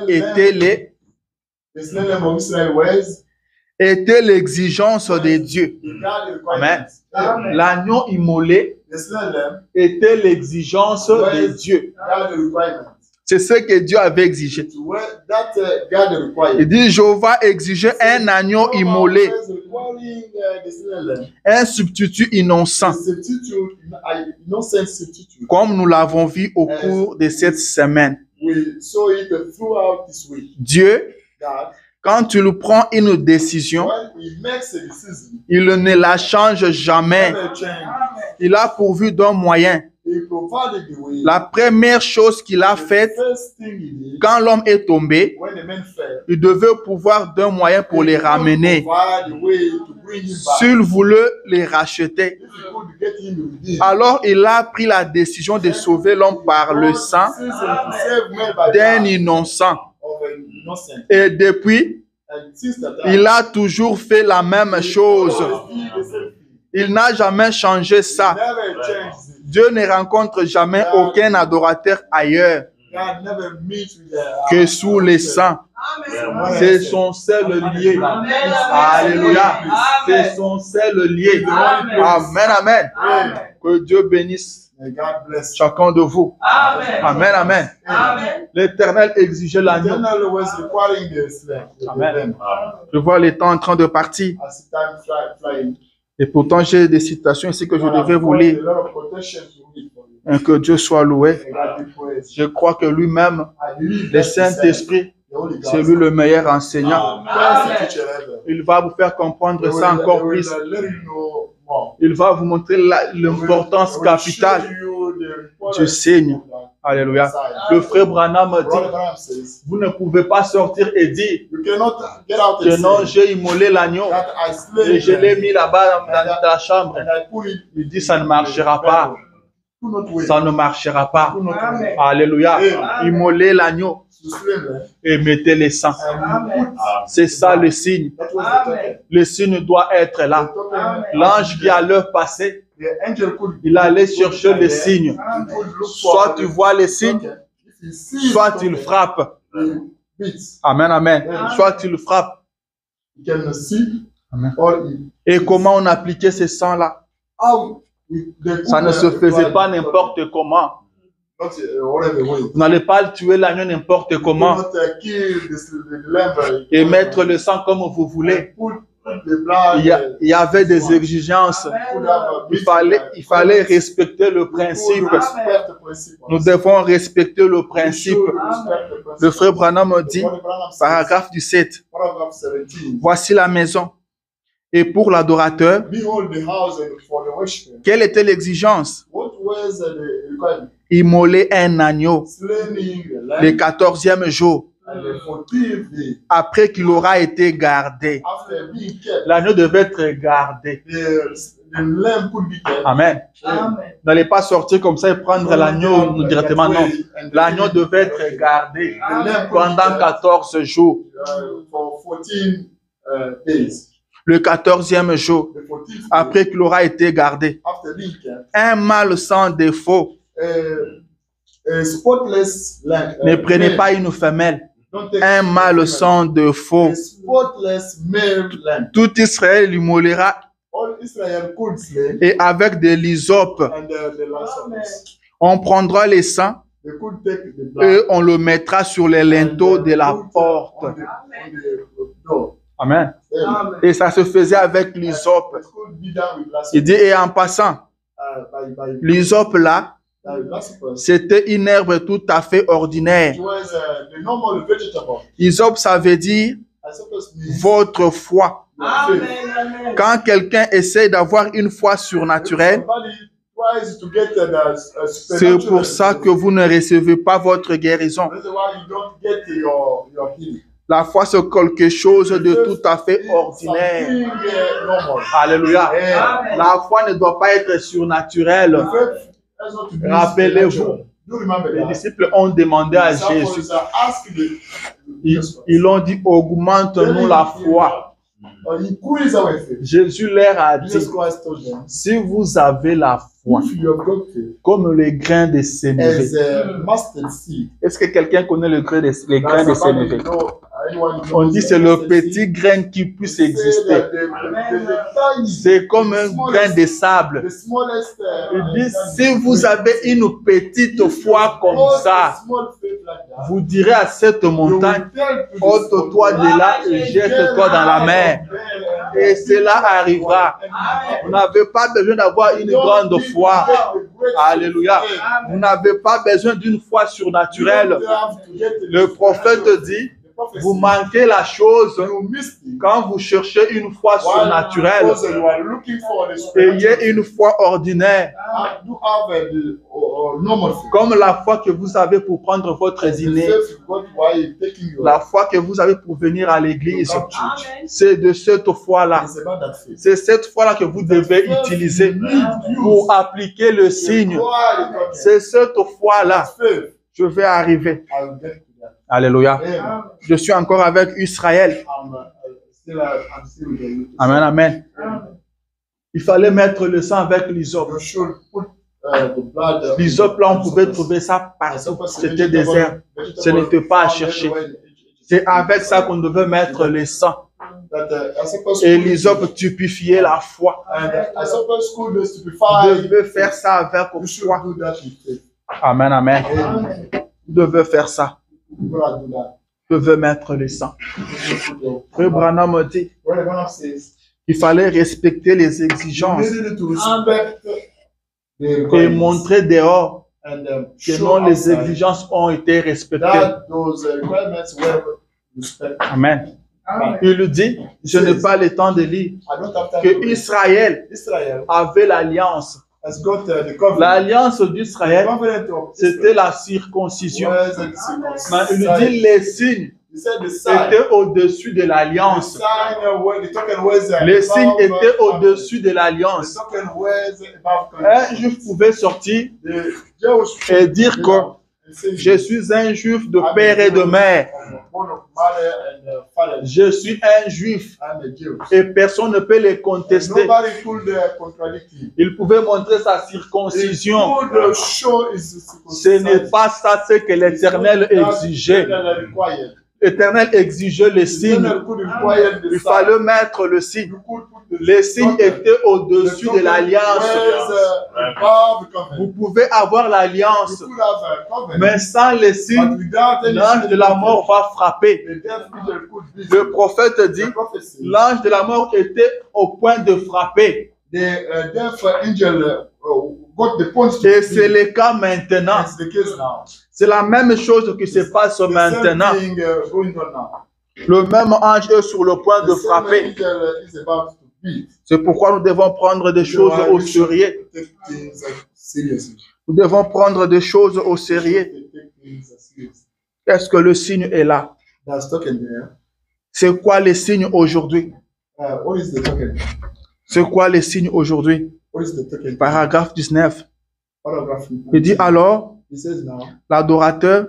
était l'exigence de Dieu. Amen. L'agneau immolé était l'exigence de Dieu. C'est ce que Dieu avait exigé. Il dit, Jéhovah exigeait un agneau immolé, un substitut innocent, comme nous l'avons vu au cours de cette semaine. Dieu, quand il prend une décision, il ne la change jamais. Il a pourvu d'un moyen. La première chose qu'il a faite, quand l'homme est tombé, il devait pouvoir d'un moyen pour les ramener. S'il voulait les racheter, alors il a pris la décision de sauver l'homme par le sang d'un innocent. Et depuis, il a toujours fait la même chose. Il n'a jamais changé ça. Dieu ne rencontre jamais aucun adorateur ailleurs que sous le sang. C'est son seul lié. Alléluia. C'est son seul lié. Amen, amen. Que Dieu bénisse chacun de vous. Amen, amen. L'Éternel exigeait l'agneau. Amen. Je vois le temps en train de partir. Et pourtant, j'ai des citations ici que je devais vous lire. Et que Dieu soit loué. Je crois que lui-même, le Saint-Esprit, c'est lui le meilleur enseignant. Il va vous faire comprendre ça encore plus. Il va vous montrer l'importance capitale du signe. Alléluia. Le frère Branham dit, vous ne pouvez pas sortir et dire que non, j'ai immolé l'agneau et je l'ai mis là-bas dans la chambre. Il dit, ça ne marchera pas. Ça ne marchera pas. Alléluia. Immoler l'agneau. to slay them et mettez les sangs. and you put C'est ça le signe. that was the token. Le signe doit être The là. token, L'ange qui à l'heure passée, the angel could il allait chercher le signe. he could look Soit for tu the vois les signes, token. If he sees soit the tu le token, frappes. he beats. Amen, amen. Soit tu le frappes. He can see Amen. or he, Et comment on appliquait ces sangs-là? how they Ça ne could, se faisait apply pas the n'importe comment. not whatever way. Vous n'allez pas tuer l'agneau n'importe comment Not kill the lamb et mettre le sang comme vous voulez. put the blood. Il y avait des exigences. Il fallait respecter le principe. Nous devons respecter le principe. Le frère Branham dit, paragraphe 17, Paragraph 17. voici la maison. Et pour l'adorateur, Behold the house and for the worshiper. quelle était l'exigence? What was the requirement? Immoler un agneau Slaying the le lamb 14e jour, and the 14th day après qu'il aura été gardé. after being kept. L'agneau devait être gardé. The lamb could be kept. Amen. N'allez pas sortir comme ça et prendre l'agneau directement, non. L'agneau devait être gardé pendant 14 jours. For 14 days. Le 14e jour, The 14th day après qu'il aura été gardé. after being kept. Un mâle sans défaut. A spotless lamb. Ne prenez pas une femelle. Don't take Un mâle sans défaut. a spotless male lamb. Tout Israël l'immolera All Israel could slay et avec de l'hysope. and the last On prendra les sangs they could take the et blood on le mettra sur les linteaux de la porte. on the door. Amen. Amen. Et ça se faisait avec l'hysope. It could be done with last Il dit, et en passant, l'hysope là, c'était une herbe tout à fait ordinaire. It was the normal vegetable. Hysope, ça veut dire I suppose means votre foi. faith. Quand quelqu'un essaie d'avoir une foi surnaturelle, Somebody tries to get a c'est supernatural. pour ça que vous ne recevez pas votre guérison. That's why you don't get your healing. La foi, c'est quelque chose de tout à fait ordinaire. Something normal. Alléluia. Amen. La foi ne doit pas être surnaturelle. The faith has not to be Rappelez-vous, supernatural. Do remember les that. disciples ont demandé à Jésus, Disciples are asking ils ont dit, augmente-nous la foi. Increase our faith. Jésus leur a dit, Jesus Christ told them, si vous avez la foi, if you have got faith comme les grains de sénévé. as a mustard seed, Est-ce que quelqu'un connaît les grains de does somebody sénévé? know, anyone On knows dit the c'est le mustard petit seed? grain qui puisse Say exister. that the tiny, C'est comme un grain de sable. the smallest, Il dit, si vous avez une petite foi comme ça, small faith like that, vous direz à cette you will montagne, tell to ôte-toi de là et jette-toi dans la mer. Et cela arrivera. Vous n'avez pas besoin d'avoir une grande foi. Alléluia. Vous n'avez pas besoin d'une foi surnaturelle. Le prophète dit, vous manquez la chose quand vous cherchez une foi surnaturelle. Ayez une foi ordinaire, comme la foi que vous avez pour prendre votre dîner, la foi que vous avez pour venir à l'église. C'est de cette foi-là. C'est cette foi-là que vous devez utiliser pour appliquer le signe. C'est cette foi-là. Je vais arriver. Alléluia. Je suis encore avec Israël. Amen, amen. Il fallait mettre le sang avec l'hysope. L'hysope, là, on pouvait trouver ça partout. C'était désert. Ce n'était pas à chercher. C'est avec ça qu'on devait mettre le sang. Et l'hysope typifiait la foi. Vous devez faire ça avec foi. Amen, amen. Vous devez faire ça. Vous devez mettre le sang. Frère Branham dit qu'il fallait respecter les exigences et montrer dehors que non, les exigences ont été respectées. Amen. Il dit, je n'ai pas le temps de lire, que Israël avait l'alliance. L'alliance d'Israël, c'était la circoncision. Mais il dit, les signes étaient au-dessus de l'alliance. Les signes étaient au-dessus de l'alliance. Un juif pouvait sortir et dire que Je suis un juif de père et de mère. Je suis un juif et personne ne peut les contester. Il pouvait montrer sa circoncision. Ce n'est pas ça ce que l'Éternel exigeait. L'Éternel exigeait le signe. Il fallait mettre le signe. Les signes étaient au-dessus de l'alliance. Vous pouvez avoir l'alliance, mais sans les signes, l'ange de la mort va frapper. Le prophète dit, l'ange de la mort était au point de frapper. Et c'est le cas maintenant. C'est la même chose qui se passe maintenant. Le même ange est sur le point de frapper. C'est pourquoi nous devons prendre des choses au sérieux. Nous devons prendre des choses au sérieux. Est-ce que le signe est là? C'est quoi les signes aujourd'hui? C'est quoi les signes aujourd'hui? Paragraphe 19. Il dit alors, l'adorateur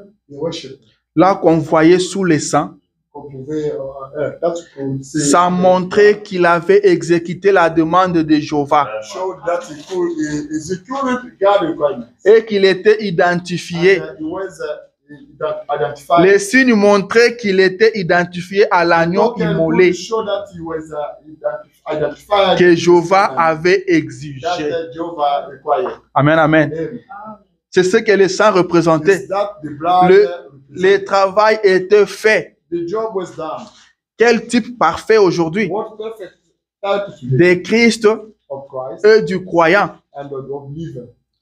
l'a convoyé sous les sangs. Ça montrait qu'il avait exécuté la demande de Jéhovah et qu'il était identifié. Les signes montraient qu'il était identifié à l'agneau immolé que Jéhovah avait exigé. Amen, amen. C'est ce que les sangs représentaient. Le travail était fait. Quel type parfait aujourd'hui? De Christ et du croyant.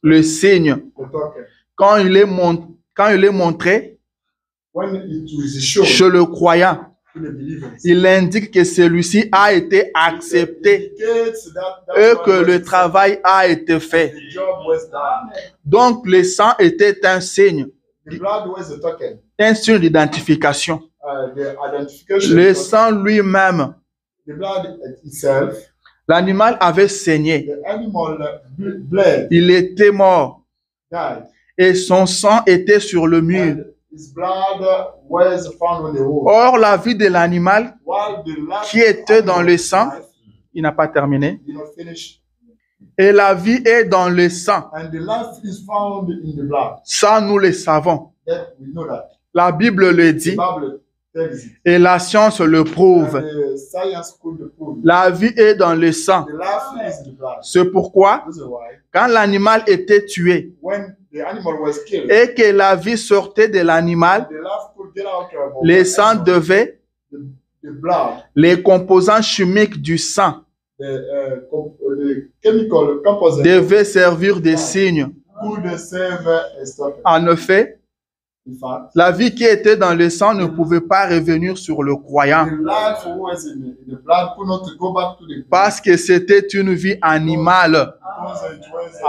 Le signe. Quand il est montré chez le croyant, il indique que celui-ci a été accepté et que le travail a été fait. Donc le sang était un signe d'identification. Le sang lui-même, l'animal avait saigné. Il était mort. Et son sang était sur le mur. Or, la vie de l'animal qui était dans le sang, il n'a pas terminé. Et la vie est dans le sang. Ça, nous le savons. La Bible le dit. Et la science le prouve. La vie est dans le sang. C'est pourquoi, quand l'animal était tué et que la vie sortait de l'animal, le sang devait, les composants chimiques du sang devaient servir de signes. En effet, la vie qui était dans le sang ne pouvait pas revenir sur le croyant parce que c'était une vie animale.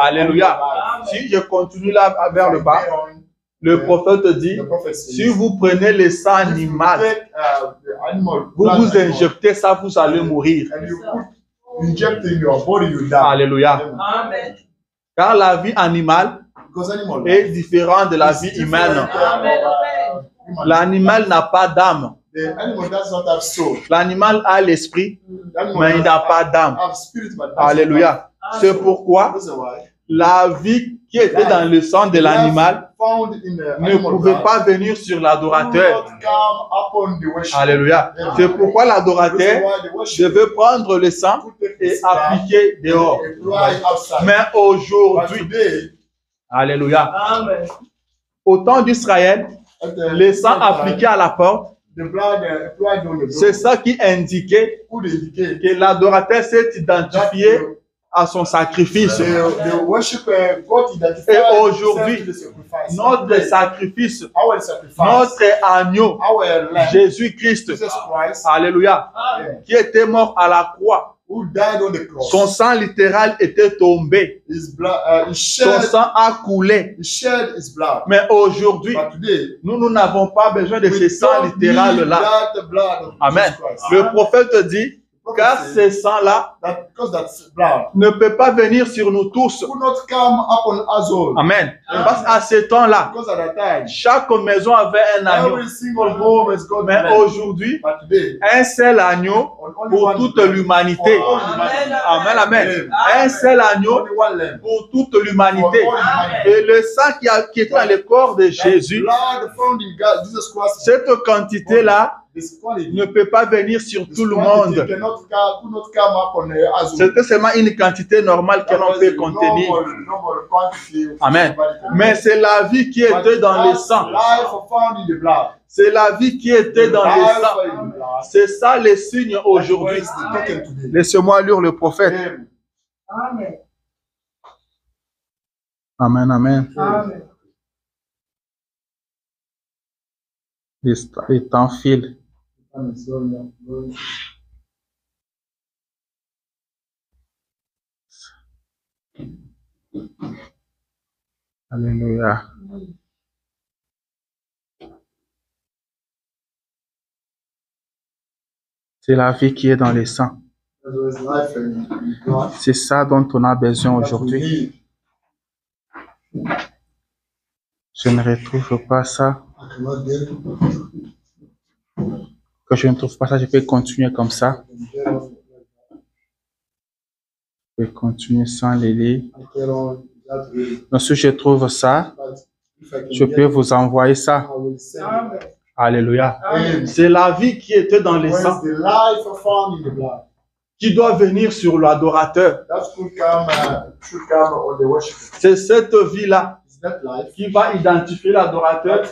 Alléluia. Si je continue là vers le bas, le prophète dit, si vous prenez le sang animal, vous vous injectez ça, vous allez mourir. Alléluia. Car la vie animale est différente de la vie humaine. L'animal n'a pas d'âme. L'animal a l'esprit, mais il n'a pas d'âme. Alléluia. C'est pourquoi la vie qui était dans le sang de l'animal ne pouvait pas venir sur l'adorateur. Alléluia. C'est pourquoi l'adorateur devait prendre le sang et appliquer dehors. Mais aujourd'hui, alléluia, au temps d'Israël, le sang appliqué à la porte, c'est ça qui indiquait que l'adorateur s'est identifié à son sacrifice. Et aujourd'hui, notre sacrifice, notre agneau, Jésus-Christ, alléluia, qui était mort à la croix, son sang littéral était tombé. Son sang a coulé. Mais aujourd'hui, nous n'avons pas besoin de ce sang littéral-là. Amen. Le prophète dit, car ce sang-là that because that blood ne peut pas venir sur nous tous. could not come upon us all. Amen. Parce qu'à ce temps-là, Because at that time, chaque maison avait un agneau. every single home has got Mais blood. aujourd'hui, But today, un seul agneau pour toute l'humanité. for all humanity. Amen, amen. Un seul agneau Only one lamb. pour toute l'humanité. For all humanity. Et le sang qui était dans le corps de Jésus, Blood found in God, Jesus Christ. cette quantité-là This quality, ne peut pas venir sur this tout le quantity monde. could not come upon us all. C'était seulement une quantité normale que l'on peut contenir. Normal quantity. Amen. Mais c'est la vie qui était dans le sang. Life found in the blood. C'est la vie qui était dans le Life sang. in the blood. C'est ça les signes aujourd'hui. That's what is the token today. Laissez-moi lire le prophète. Amen. Amen, amen. Amen. Les temps filent. Alléluia. C'est la vie qui est dans le sang. C'est ça dont on a besoin aujourd'hui. Je ne retrouve pas ça. Que je ne trouve pas ça, je peux continuer comme ça. Je peux continuer sans les lire. Donc, si je trouve ça, je peux vous envoyer ça. Alléluia. C'est la vie qui était dans le sang qui doit venir sur l'adorateur. C'est cette vie-là qui va identifier l'adorateur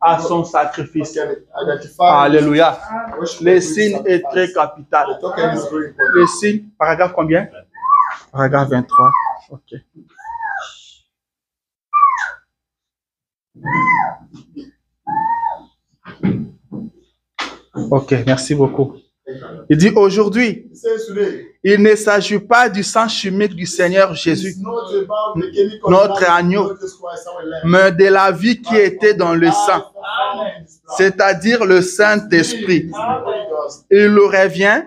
à son sacrifice. Alléluia. Le signe est très capital. Le signe, paragraphe combien? Paragraphe 23. Ok. Ok, merci beaucoup. Il dit aujourd'hui, il ne s'agit pas du sang chimique du Seigneur Jésus, notre agneau, mais de la vie qui était dans le sang, c'est-à-dire le Saint-Esprit. Il revient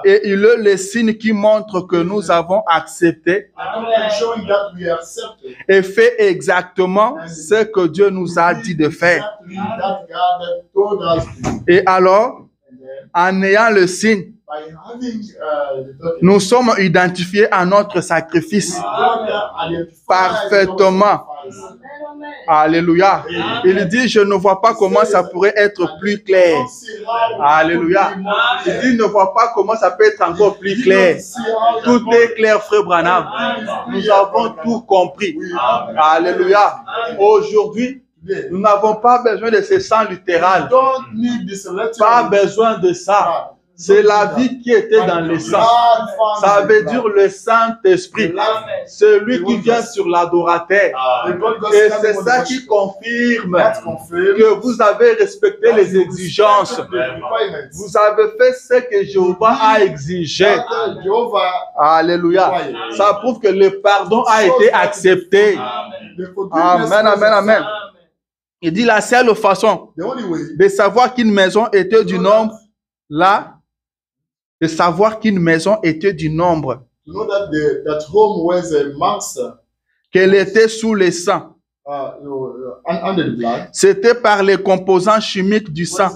et il est le signe qui montre que nous avons accepté et fait exactement ce que Dieu nous a dit de faire. Et alors, en ayant le signe, nous sommes identifiés à notre sacrifice parfaitement. Alléluia. Il dit, je ne vois pas comment ça pourrait être plus clair. Alléluia. Il dit, ne vois pas comment ça peut être encore plus clair. Tout est clair, frère Branham. Nous avons tout compris. Alléluia. Aujourd'hui, nous n'avons pas besoin de ce sang littéral. Pas besoin de ça. C'est la vie qui était dans le sang. Ça veut dire le Saint-Esprit. Celui qui vient sur l'adorateur. Et c'est ça qui confirme que vous avez respecté les exigences. Vous avez fait ce que Jéhovah a exigé. Alléluia. Ça prouve que le pardon a été accepté. Amen, amen, amen. Il dit la seule façon de savoir qu'une maison était du nombre, là, de savoir qu'une maison était du nombre, qu'elle était sous le sang, c'était par les composants chimiques du sang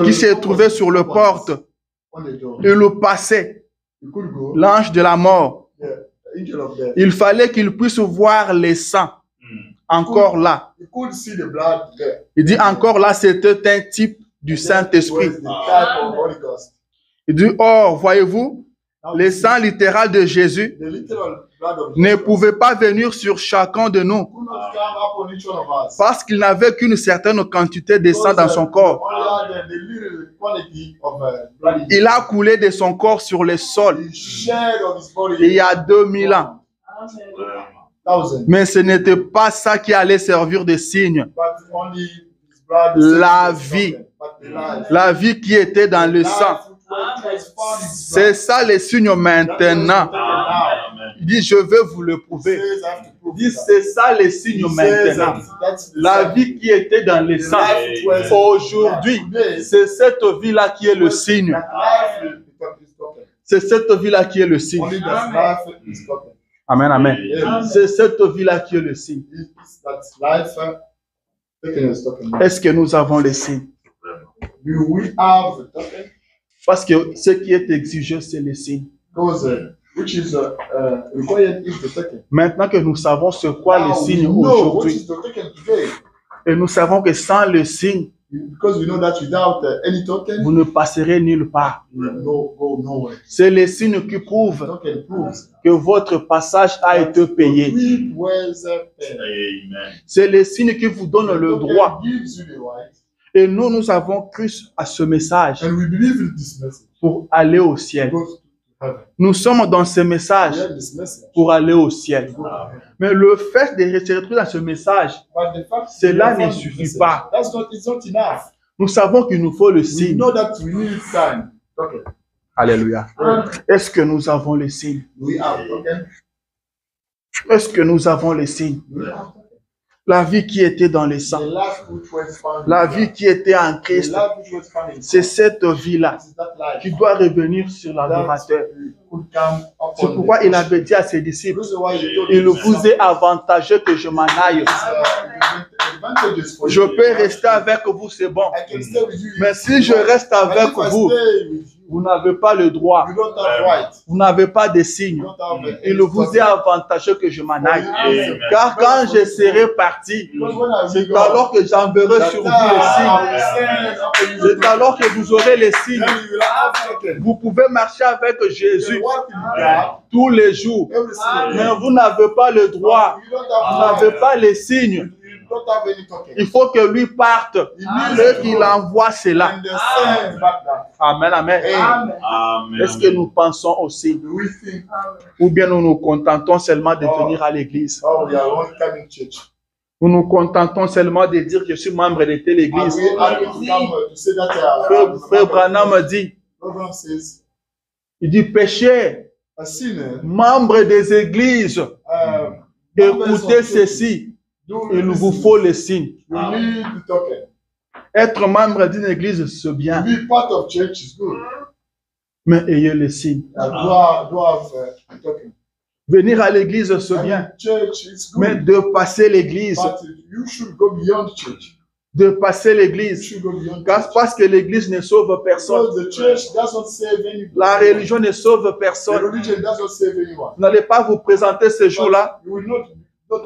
qui se trouvaient sur le porte. Il le passait, l'ange de la mort. Il fallait qu'il puisse voir le sang. Encore là. Il dit encore là, c'était un type du Saint-Esprit. Il dit, or, voyez-vous, le sang littéral de Jésus ne pouvait pas venir sur chacun de nous parce qu'il n'avait qu'une certaine quantité de sang dans son corps. Il a coulé de son corps sur le sol il y a 2000 ans. Mais ce n'était pas ça qui allait servir de signe. La vie qui était dans le sang. C'est ça les signes maintenant. Il dit, je veux vous le prouver. proof dit, of that. c'est ça les signes He says maintenant. that's the La sign. vie qui était dans les The sangs, life was aujourd'hui, today, c'est cette vie-là qui est le signe. that life is talking. C'est cette vie-là qui est le signe. Only that life is talking. Amen, amen. Amen. C'est cette vie-là qui est le signe. It's that life taking is talking. Est-ce que nous avons les signes? Do we have the token? Parce que ce qui est exigé, c'est les signes. Because which is required is the token. Maintenant que nous savons ce qu'est les Now signes we know what aujourd'hui, is the token today. et nous savons que sans le signe, Because we know that without any token, vous ne passerez nulle part. we will go nowhere. C'est les signes qui prouvent Token proves que votre passage a été payé. trip was paid. Amen. C'est les signes qui vous donnent le Token droit. gives you the right, Et nous avons cru à ce message and we believe in this message. pour aller au ciel. Go to heaven. Nous sommes dans ce We message have this message. pour aller au ciel. Go to heaven. Mais le fait de se retrouver dans ce message, But the fact Cela we ne have suffit the message, pas. it's not enough. nous savons qu'il nous faut le We signe. know that we need sign. Token. Alléluia. Est-ce que nous avons le signe? We have token. Est-ce que nous avons le signe? We have token. La vie qui était dans les The sangs, life which was found. la vie qui était en The Christ, life which was found in c'est Christ. cette vie-là It's that life qui doit revenir sur that l'adorateur. could come C'est upon pourquoi the il avait dit à ses disciples, This is why he told il his vous est avantageux que je m'en aille. advantages for Je you. peux rester avec vous, c'est bon. I can stay with you. Mais si je reste But avec if I vous, stay with you, vous n'avez pas le droit. you don't have right. Vous n'avez pas de You signe. don't have Il vous est avantageux que je m'en aille. Amen. Car quand je serai parti, Because when I c'est go, alors que j'enverrai that sur vous time les I signes. will send upon you C'est alors que vous aurez les signes. then you will have token. Vous pouvez marcher avec You Jésus walk in God tous les jours. every single Mais day. vous n'avez pas le droit. You don't Vous have n'avez pas les signes. You don't have any token. Il faut que lui parte et qu'il envoie cela. And they send back that. Amen, amen. Amen. Amen. Est-ce que nous pensons aussi? Do we think, Ou bien nous nous contentons seulement de venir à l'église? oh, we are only coming to church? Nous nous contentons seulement de dire que je suis membre de telle Are église. we able to come to say that Frère Branham dit, Program says il dit, péché, a sinner membre des églises, écoutez ceci, il vous faut les signes. You need the token. Être membre d'une église, c'est To bien, be part of church is good. mais ayez les signes. Do have a token. Venir à l'église, c'est bien, And church is mais good. de passer l'église, But you should go beyond church. de passer You l'église, should go beyond car- church. parce que l'église ne sauve personne. Because the church doesn't save anyone. La religion ne sauve The personne. religion doesn't save anyone. Vous n'allez pas vous présenter ce jour-là You will not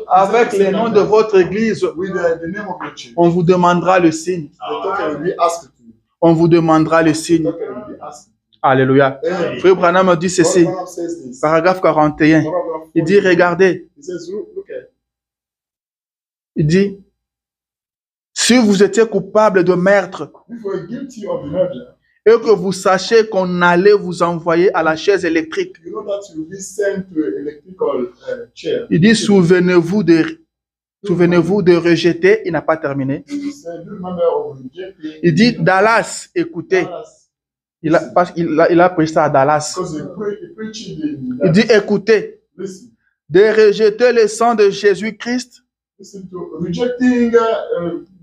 avec present le nom yourself de like votre église. that. With the name of your church. On vous demandera le signe. The token will be asked to you. On vous demandera le The signe. token will be asked. Alléluia. Amen. Frère Branham dit ceci, Paul says this. paragraphe 41. Paragraph Il dit, 40. regardez, He says, look at il dit, si vous étiez coupable de meurtre if you are guilty of murder, et que vous sachiez qu'on allait vous envoyer à la chaise électrique, you know that you will be sent to an electrical chair. il dit, souvenez-vous de rejeter, il n'a pas terminé. You say, do you remember of rejecting? Il dit, Dallas, écoutez, il a pris ça à Dallas. Because he preached in Il dit, écoutez, listen, de rejeter le sang de Jésus-Christ, listen to rejecting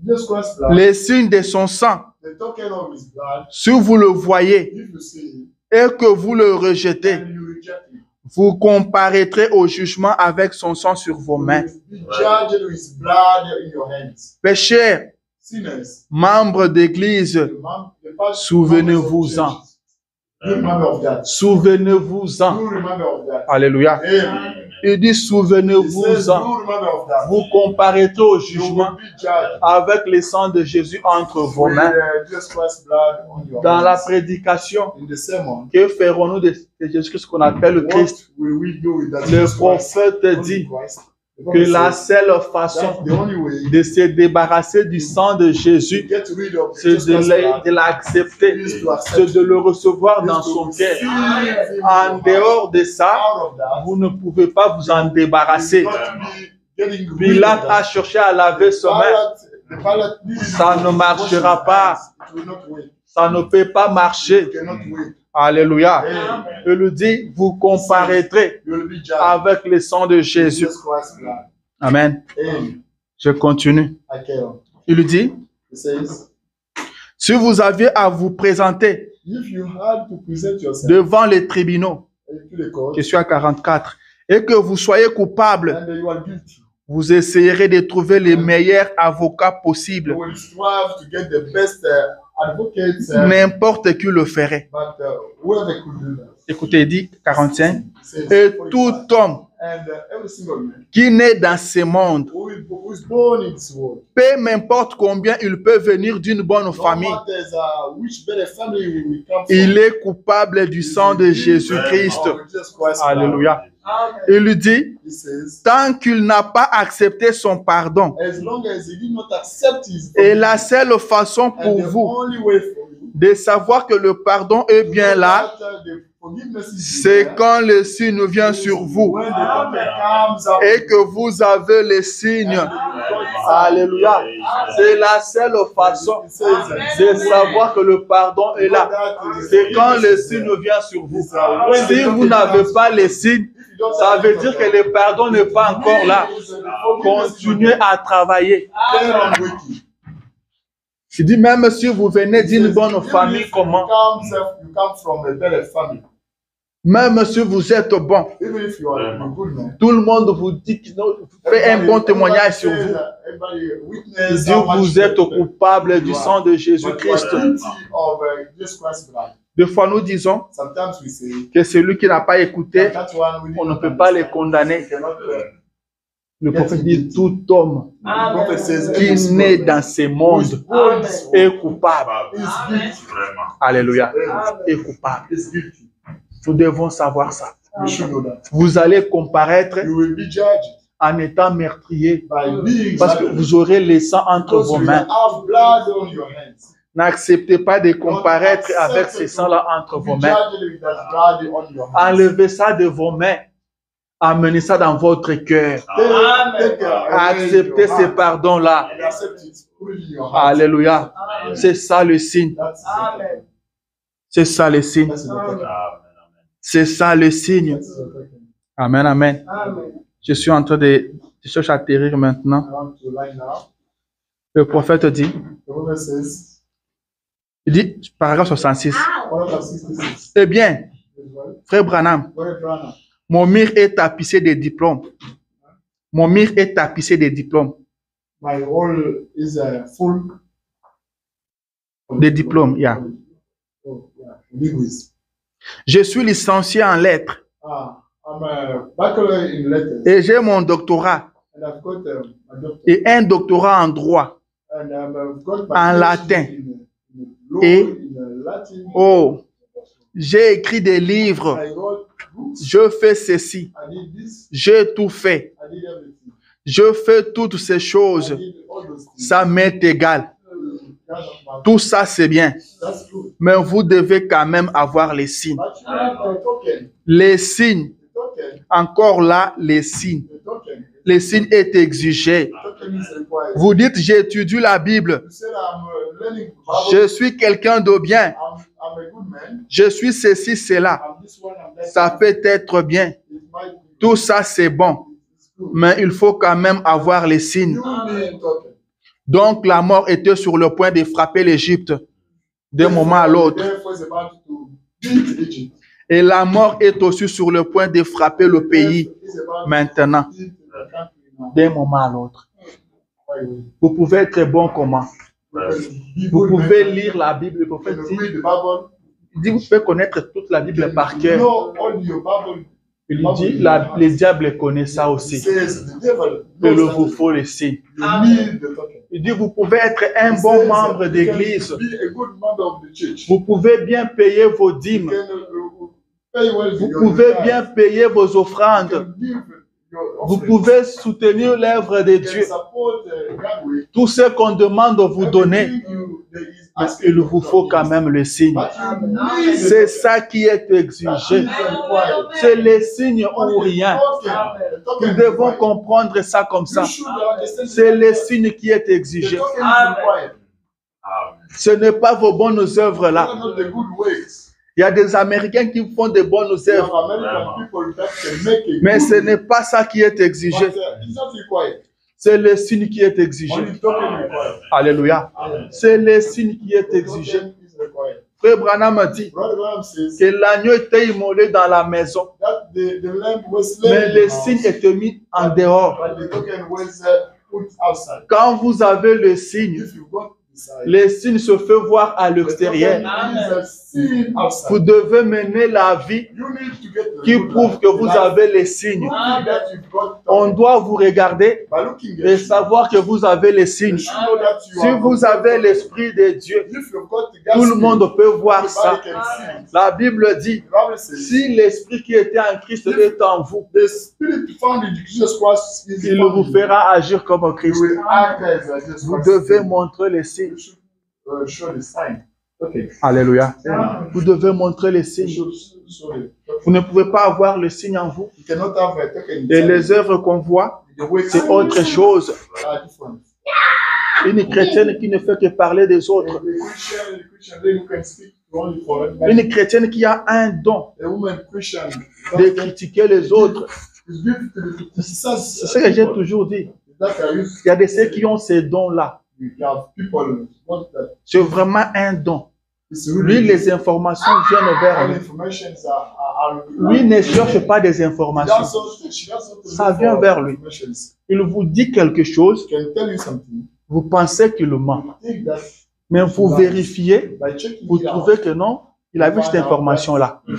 Jesus Christ's blood, les signes de son sang, the token of his blood. si vous le voyez If you see et que vous le rejetez, and you reject him, vous comparaîtrez au jugement avec son sang sur vos you mains. will be judged with his blood in your hands. Pécheurs, Sinners, membres d'église, the past souvenez-vous-en. members of churches, you remember of that. Souvenez-vous-en. You remember of that. Alléluia. Amen. Il dit, He says, souvenez-vous-en. you remember of that. Vous comparerez au You jugement will be judged avec le sang de Jésus entre vos with mains. Jesus Christ's blood on your Dans la hands. prédication, In the sermon, que ferons-nous de Jésus-Christ qu'on appelle le what Christ? will we do with that Le Jesus Christ? prophète dit Christ? The que prophet la says seule façon that's the only way de se débarrasser du sang de to Jésus, get rid of c'est Jesus Christ's blood. de l'accepter, Is to accept c'est de le recevoir is dans to son receive cœur. him in En your dehors de ça, heart. Out of that, vous ne pouvez pas vous en débarrasser. you will not be getting rid of Pilate a that. cherché à laver ses mains. Pilate needed Ça to ne wash marchera his pas. hands. It will not wait. Ça ne peut pas marcher. It cannot wait. Alléluia. Amen. Il lui dit, vous comparerez You will be judged avec le sang de with Jésus. Jesus Christ's blood. Amen. Amen. Je continue. I carry on. Il lui dit, He says, si vous aviez à vous présenter if you had to present yourself devant les tribunaux, to the court question 44, et que vous soyez coupable, and you are guilty, vous essayerez de trouver les meilleurs avocats possibles. you will strive to get the best advocates, N'importe qui le ferait. but whoever could do that. Écoutez, il dit 45. He says, Et tout homme and every single man qui naît dans ce monde, who is born in this world, peu m'importe combien il peut venir d'une bonne no famille, matter which better family we will come from, il est coupable du sang de Jésus-Christ. of Jesus Christ. Alléluia. Amen. Il lui dit, He says, tant qu'il n'a pas accepté son pardon, as long as he did not accept his et la seule façon and pour the vous only way for you de savoir que le pardon est bien là, that, the forgiveness is c'est there, quand le signe vient sur vous when the doctor comes up et que vous avez les signes. Alléluia. C'est la seule façon de savoir que le pardon est là. C'est quand le signe vient sur vous. Si vous n'avez pas les signes, ça veut dire que le pardon n'est pas encore là. Continuez à travailler. Je dis même si vous venez d'une bonne famille, comment? You come from a better family. Même si vous êtes bon, Even if you are a good man, tout le monde vous dit qu'il fait un bon témoignage sur vous. Il dit que vous êtes coupable du sang de Jésus-Christ. Des fois, nous disons que celui qui n'a pas écouté, on ne peut pas le condamner. Le prophète dit tout homme qui naît dans ce monde est coupable. Alléluia. Est coupable. Nous devons savoir ça. Vous allez comparaître en étant meurtrier parce que vous aurez le sang entre vos mains. N'acceptez pas de comparaître avec ce sang-là entre vos mains. Enlevez ça de vos mains. Amenez ça dans votre cœur. Acceptez ce pardon-là. Alléluia. C'est ça le signe. C'est ça le signe. C'est ça le signe. Amen, amen. Je suis en train de chercher à atterrir maintenant. Le prophète dit, il dit, paragraphe 66. Eh bien, frère Branham, mon mur est tapissé de diplômes. Mon mur est tapissé de diplômes. My wall is full De diplômes, yeah. degrees. Je suis licencié en lettres I'm a bachelor in letters, et j'ai mon doctorat and I've got a doctorate, et un doctorat en droit. and I've got my En PhD latin. in law, Et- in Latin. Oh, j'ai écrit des livres. I wrote books. Je fais ceci. I did this. J'ai tout fait. I did everything. Je fais toutes ces I choses. did all those things. Ça m'est égal. Kind of my- Tout ça, c'est bien. That's good. Mais vous devez quand même avoir les signes. But you have the token. Les signes. The token. Encore là, les signes. The token. Les signes est exigé. The token is required. Vous dites, j'étudie la Bible. You said I'm learning Bible. Je suis quelqu'un de bien. I'm a good man. Je suis ceci, cela. I'm this one. I'm that. Ça peut être bien. It might be. Tout ça, c'est bon. It's good. Mais il faut quand même avoir les signes. You need token. Donc, la mort était sur le point de frapper l'Égypte d'un moment à l'autre. Therefore, it's about to beat Egypt. Et la mort est aussi sur le point de frapper le pays It's about maintenant, to beat the country now. d'un moment à l'autre. Vous pouvez être bon comment? Be Vous good pouvez man. lire la Bible. Le prophète You dit, read the Bible. il dit, vous pouvez connaître toute la Bible par You cœur. know all your Bible. Il dit, le diable connaît ça It aussi. says the devil Il knows vous that faut les signes. you need the token. Il dit, vous pouvez être un It bon says membre you can d'église. Be a good member of the church. Vous pouvez bien payer vos You dîmes. can pay well Vous your pouvez tithe. bien payer vos You offrandes. can give your Vous offering. pouvez soutenir l'œuvre de You Dieu. can support Yahweh. Tout ce qu'on demande de vous donner, Everything you- that is mais asking il vous faut quand même le signe. But you need the C'est ça qui est exigé. C'est les signes ou rien. Nous devons comprendre ça comme ça. C'est les signes qui est exigé. Ce n'est pas vos bonnes œuvres là. Il y a des Américains qui font de bonnes We have œuvres. American people that can make a Mais good ce n'est pas ça qui est exigé. but, it's not required. C'est le signe qui est exigé. Only token required. Alléluia. C'est le signe qui est exigé. Token is required. Frère Branham a dit Brother Branham says que l'agneau était immolé dans la maison, that the lamb was mais slain in le the house, signe était mis en dehors. but the token was put outside. Quand vous avez le signe, If you got the sign, le signe se fait voir à the l'extérieur. token is seen outside. Vous devez mener la vie You need to get the qui good prouve life. que vous avez les signes. Prove that you've got On token. doit vous regarder By looking et at you, savoir que vous avez les you signes. should know that you Si are vous avez l'Esprit de Dieu, if you've got the tout le gospel, monde peut voir ça. everybody can see it. La Bible dit, The Bible says, si l'Esprit qui était en Christ est en vous, the spirit found in Jesus Christ is il found vous in you. fera agir comme You Christ. will act as Jesus Vous Christ. devez montrer les signes. You should show the sign. Okay. Alléluia. Vous devez montrer les You signes. should show the token. Vous ne pouvez pas avoir le signe en vous. You cannot have a token. Et les œuvres qu'on voit, The way c'est autre chose. are different. Une chrétienne qui ne fait que parler des autres. The Christian lady who can speak only for it. Une chrétienne qui a un don A woman Christian de critiquer les autres. is good to the C'est ce que j'ai toujours dit. that are used. Il y a de ceux qui ont ces dons-là. You have people want that. C'est vraiment un don. It's Lui, really les informations viennent vers all lui. informations are Lui ne cherche pas des informations. Ça vient vers lui. Il vous dit quelque chose, Can tell you something. vous pensez qu'il ment. You think that Mais vous vérifiez, by checking vous it out, trouvez que non, il avait cette information-là. you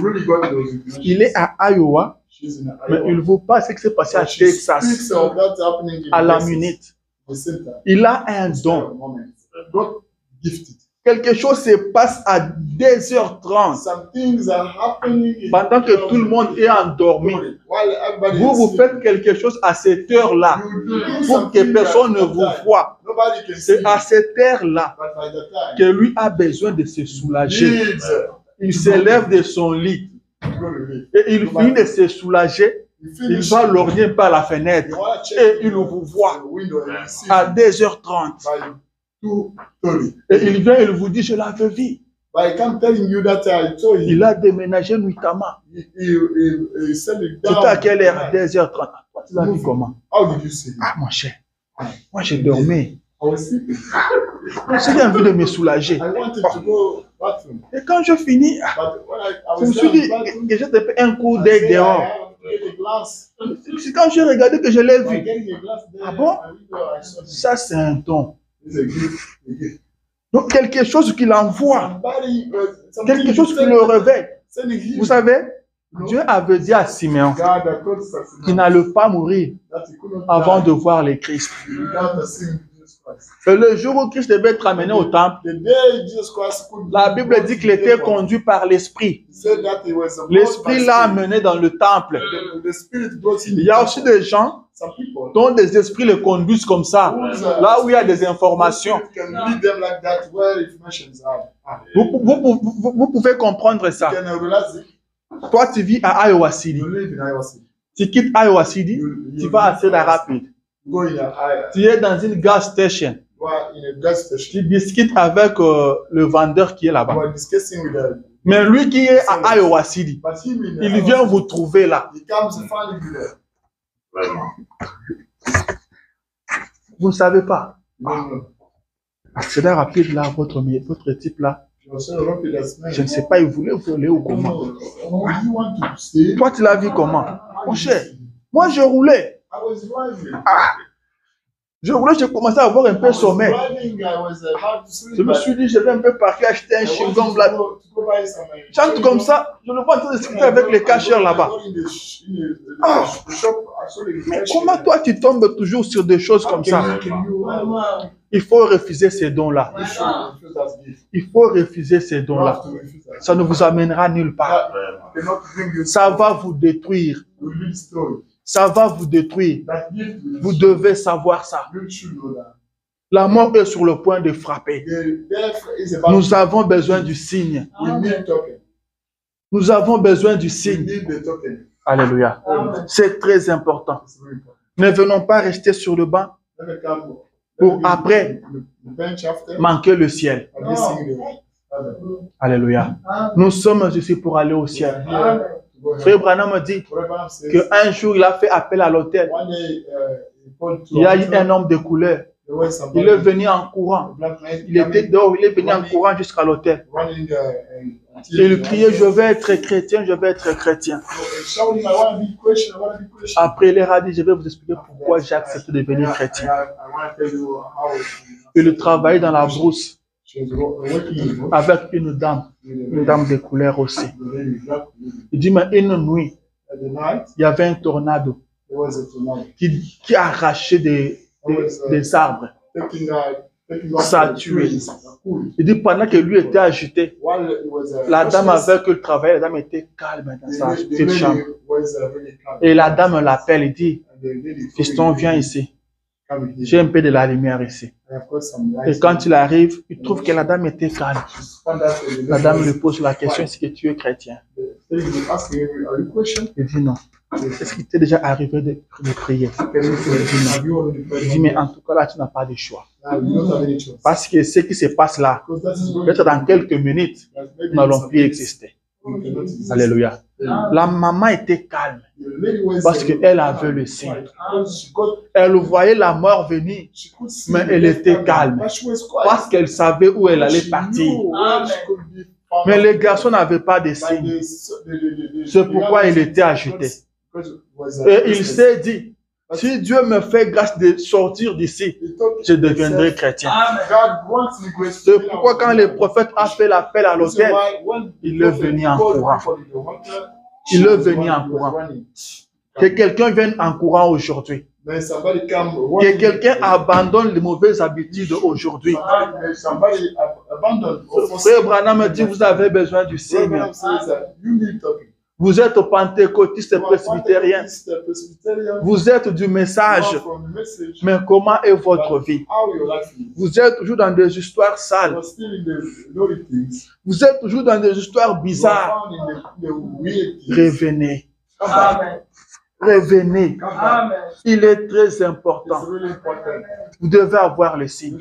really got those information. Il est à Iowa, She's in mais Iowa. il vous parle de ce qui s'est passé à But she Texas, speaks of that happening in à la Texas, minute. the same time. Il a un don. Moment. God gifted. Quelque chose se passe à 2h30, Some things are happening in pendant que tout le monde est endormi. while everybody Vous, is vous sleeping. faites quelque chose à cette heure-là, You do pour something que personne ne at vous that time. voie. Nobody can see C'est à cette heure-là but by the time que lui a besoin de se soulager. needs Il se lève de son lit to go to bed. et il finit de se soulager. You Il finish, va lorgner par la fenêtre you wanna check et il vous the voit window and you see à 2h30. by 2:30. Et il vient, il vous dit, je l'avais vu. But I can't tell you that I told you. Il a déménagé nuitamment. He sent it down. C'était à quelle heure? 2h30. Toi, tu l'as vu comment? How did you see it? Ah, mon cher. Moi, j'ai dormi. I was sleeping. J'ai envie de me soulager. I wanted to go bathroom. Et quand je finis, But when I je me was suis down in dit the bathroom, que j'ai fait un coup I d'œil said, I dehors. have to get a glass. C'est quand j'ai regardé que je l'ai By vu. getting a glass there, Ah bon? my window, I saw it. Ça, c'est un don. It's a gift. A gift. Donc, quelque chose qui l'envoie. Somebody, Quelque chose qui le réveille. sending him. Vous savez, No. Dieu avait dit à Simeon God had told us qu'il n'allait pas mourir that he could not avant die de voir le Christ. without seeing Jesus Christ. Et le jour où Christ devait être amené au temple, The day Jesus Christ could la Bible dit qu'il était conduit par l'Esprit. He said that he was a L'Esprit l'a amené dans le temple. The Spirit brought him. Il y a aussi des gens Some people dont des esprits les conduisent comme ça, là où il y a des informations. The Spirit can lead them like that where informations are. Vous pouvez comprendre You ça. can realize it. Toi, tu vis à Iowa City. You live in Iowa City. Tu quittes Iowa City, tu vas à Cedar Rapids. You go in a Tu es dans une gas station. you are in a gas station. Tu discutes avec le vendeur qui est You là-bas. are discussing with them. Mais lui qui est à Iowa City, But him in il vient vous trouver là. He comes to find you there. Vous ne savez pas. No, no. À Cedar Rapids, là, votre type là, You're so rapid as man. je ne sais pas, il voulait voler ou comment. No. You want to stay? Toi, tu l'as vu comment? Mon cher, moi, je roulais. I was driving. Je roulais, j'ai commencé à avoir un peu sommeil. Driving, I was about to sleep. Je me suis dit, je vais un peu parquer, acheter un I chewing-gum wanted là. to go buy some, Chante comme ça, je le vois en train de discuter avec les cacheurs là-bas. Ah. Mais comment toi, tu tombes toujours sur des choses comme ça? Il faut refuser ces dons-là. Il faut refuser ces dons-là. Ça ne vous amènera nulle part. Ça va vous détruire. Ça va vous détruire. Vous devez savoir ça. La mort est sur le point de frapper. Nous avons besoin du signe. Nous avons besoin du signe. Alléluia. C'est très important. Ne venons pas rester sur le banc pour après manquer le ciel. Alléluia. Nous sommes ici pour aller au ciel. Frère Branham me dit qu'un jour, il a fait appel à l'hôtel. Il y a eu un homme de couleur. Il est venu en courant. Il était dehors, il est venu en courant jusqu'à l'hôtel. Il criait, je vais être chrétien, je vais être chrétien. Après, il a dit, je vais vous expliquer pourquoi j'ai accepté de devenir chrétien. Il travaillait dans la brousse avec une dame de couleur aussi. Il dit, mais une nuit, il y avait un tornado qui arrachait des arbres. Ça a tué. Il dit, pendant que lui était agité, la dame avec qui il travaillait, la dame était calme dans sa petite chambre. Et la dame l'appelle et dit, fiston, viens ici. J'ai un peu de la lumière ici. Et quand il arrive, il trouve que la dame était calme. La dame lui pose la question, est-ce que tu es chrétien? Il dit non. Est-ce qu'il t'est déjà arrivé de prier? Il dit non. Il dit, mais en tout cas là, tu n'as pas de choix. Parce que ce qui se passe là, peut-être dans quelques minutes, nous n'allons plus exister. Alléluia. La maman était calme parce qu'elle avait le signe. Elle voyait la mort venir, mais elle était calme parce qu'elle savait où elle allait partir. Mais les garçons n'avaient pas de signe. C'est pourquoi il était agité. Et il s'est dit, si Dieu me fait grâce de sortir d'ici, je deviendrai chrétien. C'est pourquoi quand le prophète a fait l'appel à l'hôtel, il est venu en courant. Il est venu en courant. Que quelqu'un vienne en courant aujourd'hui. Que quelqu'un abandonne les mauvaises habitudes aujourd'hui. Frère Branham me dit, vous avez besoin du Seigneur. Vous êtes pentecôtiste presbytérien. Vous êtes du message. Mais comment est votre vie? Vous êtes toujours dans des histoires sales. Vous êtes toujours dans des histoires bizarres. Revenez. Revenez. Il est très important. Vous devez avoir le signe.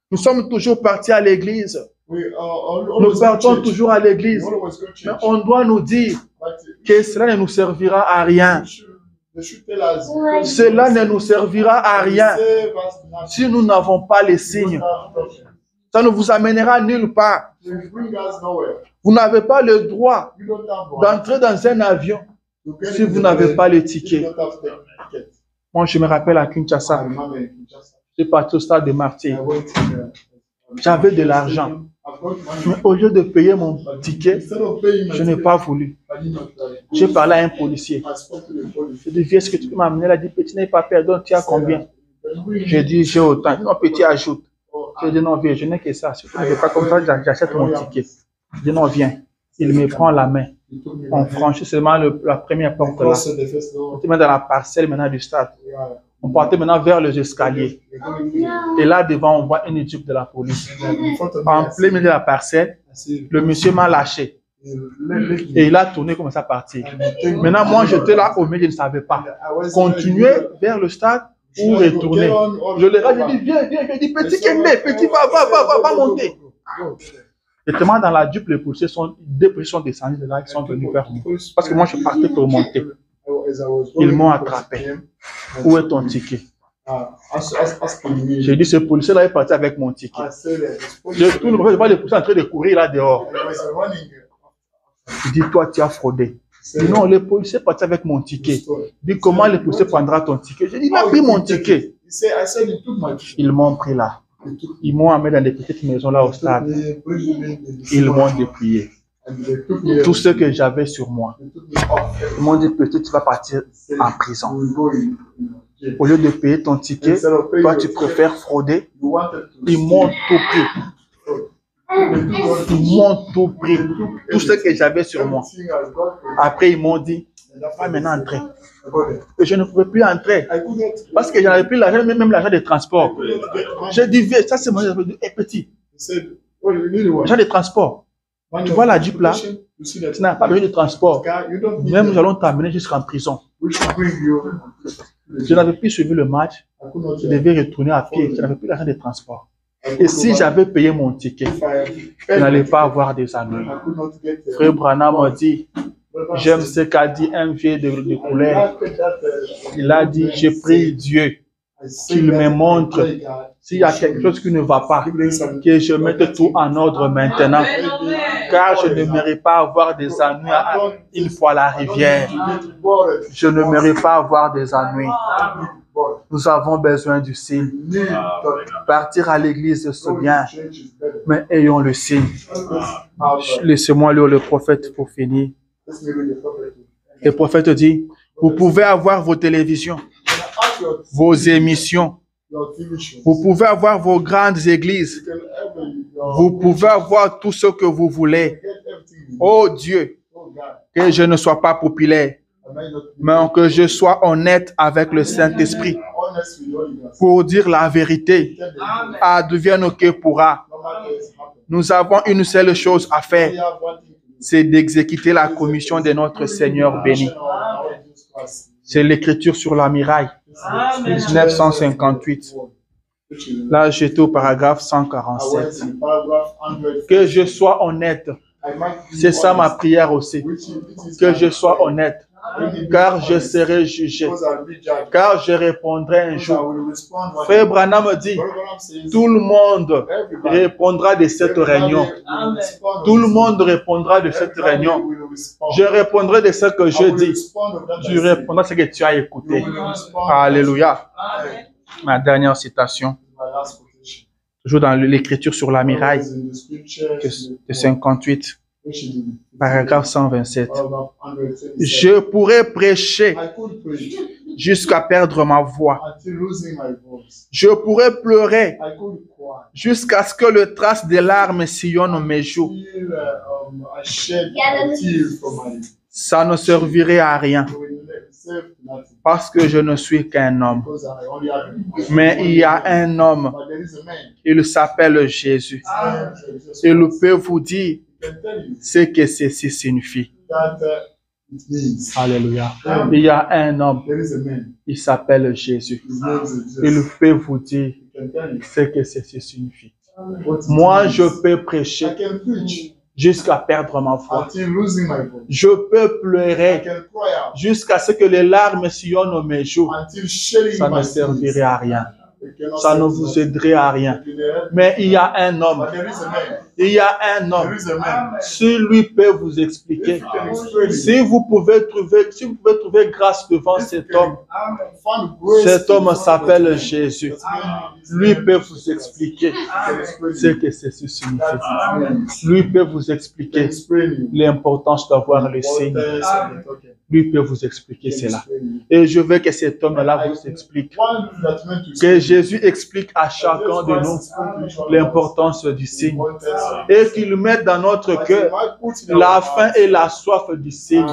Nous sommes toujours partis à l'église. Nous partons toujours à l'église. Mais on doit nous dire que cela ne nous servira à rien. Cela ne nous servira à rien si nous n'avons pas les signes. Ça ne vous amènera nulle part. Vous n'avez pas le droit d'entrer dans un avion si vous n'avez pas le ticket. Moi, je me rappelle à Kinshasa. Je suis parti au stade de Martyrs. J'avais de l'argent. Mais au lieu de payer mon ticket, je n'ai pas voulu. J'ai parlé à un policier. Je lui ai dit, est-ce que tu peux m'amener? Il a dit, petit, n'aie pas peur, donc tu as combien? J'ai dit, j'ai autant. Il dit, non, petit, ajoute. J'ai dit, non, viens, je n'ai que ça. Si tu ne veux pas comme ça, j'achète mon ticket. Je dis, non, viens. Il me prend la main. On franchit seulement la première porte là. On était dans la parcelle maintenant du stade. On partait maintenant vers les escaliers. Et là devant, on voit une équipe de la police. En plein milieu de la parcelle, le monsieur m'a lâché. Et il a tourné comme ça partir. Maintenant, moi, j'étais là au milieu, je ne savais pas. Continuer vers le stade ou retourner. Je leur ai dit, viens. Je dis, petit Kembe, petit, va monter. Et tellement dans la jupe, les policiers deux policiers sont descendus de là, ils sont venus vers moi. Parce que moi, je partais pour monter. Ils m'ont attrapé. Où est ton ticket? J'ai dit, ce policier-là est parti avec mon ticket. Je tourne, je vois les policiers en train de courir là dehors. Il dit, toi, tu as fraudé. Il dit, non, le policier est parti avec mon ticket. Il dit, comment le policier prendra ton ticket? J'ai dit, il a pris mon ticket. Ils m'ont pris là. Ils m'ont amené dans des petites maisons là au stade. Ils m'ont dépouillé. Tout ce que j'avais sur moi. Ils m'ont dit, petit, tu vas partir en prison. Au lieu de payer ton ticket, toi, tu préfères frauder. Ils m'ont tout pris. Ils m'ont tout pris. Tout ce que j'avais sur moi. Après, ils m'ont dit, va maintenant entrer. Et je ne pouvais plus entrer. Parce que je n'avais plus l'argent, même l'argent de transport. J'ai dit, viens, ça c'est mon petit. L'argent de transport. Tu vois la Jeep là, tu n'as pas besoin de transport. Même nous allons t'amener jusqu'en prison. Je n'avais plus suivi le match. Je devais retourner à pied. Je n'avais plus l'argent de transport. Et si j'avais payé mon ticket, je n'allais pas avoir des ennuis. Frère Branham m'a dit, j'aime ce qu'a dit un vieux de couleur. Il a dit, je prie Dieu qu'il me montre s'il y a quelque chose qui ne va pas, que je mette tout en ordre maintenant. Car je n'aimerais pas avoir des ennuis une fois à la rivière. Je n'aimerais pas avoir des ennuis. Nous avons besoin du signe. Partir à l'église, c'est bien, mais ayons le signe. Laissez-moi lire le prophète pour finir. Le prophète dit, vous pouvez avoir vos télévisions, vos émissions, vous pouvez avoir vos grandes églises, vous pouvez avoir tout ce que vous voulez. Oh Dieu, que je ne sois pas populaire, mais que je sois honnête avec le Saint-Esprit pour dire la vérité. Advienne que pourra. Nous avons une seule chose à faire, c'est d'exécuter la commission de notre Seigneur béni. C'est l'écriture sur la muraille, 1958. Là, j'étais au paragraphe 147. Que je sois honnête. C'est ça ma prière aussi. Que je sois honnête. Car je serai jugé. Car je répondrai un jour. Frère Branham me dit, tout le monde répondra de cette réunion. Tout le monde répondra de cette réunion. Je répondrai de ce que je dis. Tu répondras de ce que tu as écouté. Alléluia. Ma dernière citation. Toujours dans l'écriture sur la muraille de 58. Paragraphe 127. Je pourrais prêcher jusqu'à perdre ma voix. Je pourrais pleurer jusqu'à ce que le trace des larmes sillonne mes joues. Ça ne servirait à rien parce que je ne suis qu'un homme. Mais il y a un homme, il s'appelle Jésus. Il peut vous dire ce que ceci signifie. Alléluia. Il y a un homme, il s'appelle Jésus. Il peut vous dire ce que ceci signifie. Moi, je peux prêcher jusqu'à perdre ma voix. Je peux pleurer jusqu'à ce que les larmes sillonnent mes joues. Ça ne servirait à rien. Ça ne vous aiderait à rien. Mais il y a un homme. Il y a un homme. Si lui peut vous expliquer. Si vous pouvez trouver grâce devant cet homme s'appelle Jésus. Lui peut vous expliquer ce que ceci signifie. Lui peut vous expliquer l'importance d'avoir le signe. Lui peut vous expliquer cela. Et je veux que cet homme-là vous explique. Que Jésus explique à chacun de nous l'importance du signe. Et qu'il mette dans notre cœur la faim et la soif du signe.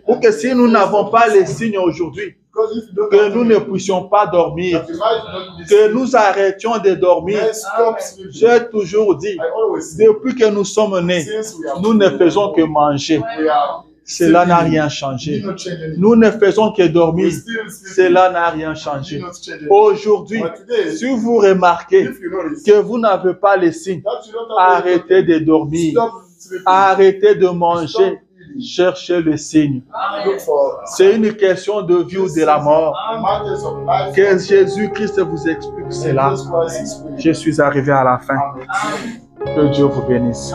Pour que si nous n'avons pas les signes aujourd'hui, que nous ne puissions pas dormir, que nous arrêtions de dormir. J'ai toujours dit, depuis que nous sommes nés, nous ne faisons que manger. Cela n'a rien changé. Nous ne faisons que dormir. Cela n'a rien changé. Aujourd'hui, si vous remarquez que vous n'avez pas les signes, arrêtez de dormir. Arrêtez de manger. Cherchez le signe. C'est une question de vie ou de la mort. Que Jésus-Christ vous explique cela. Je suis arrivé à la fin. Que Dieu vous bénisse.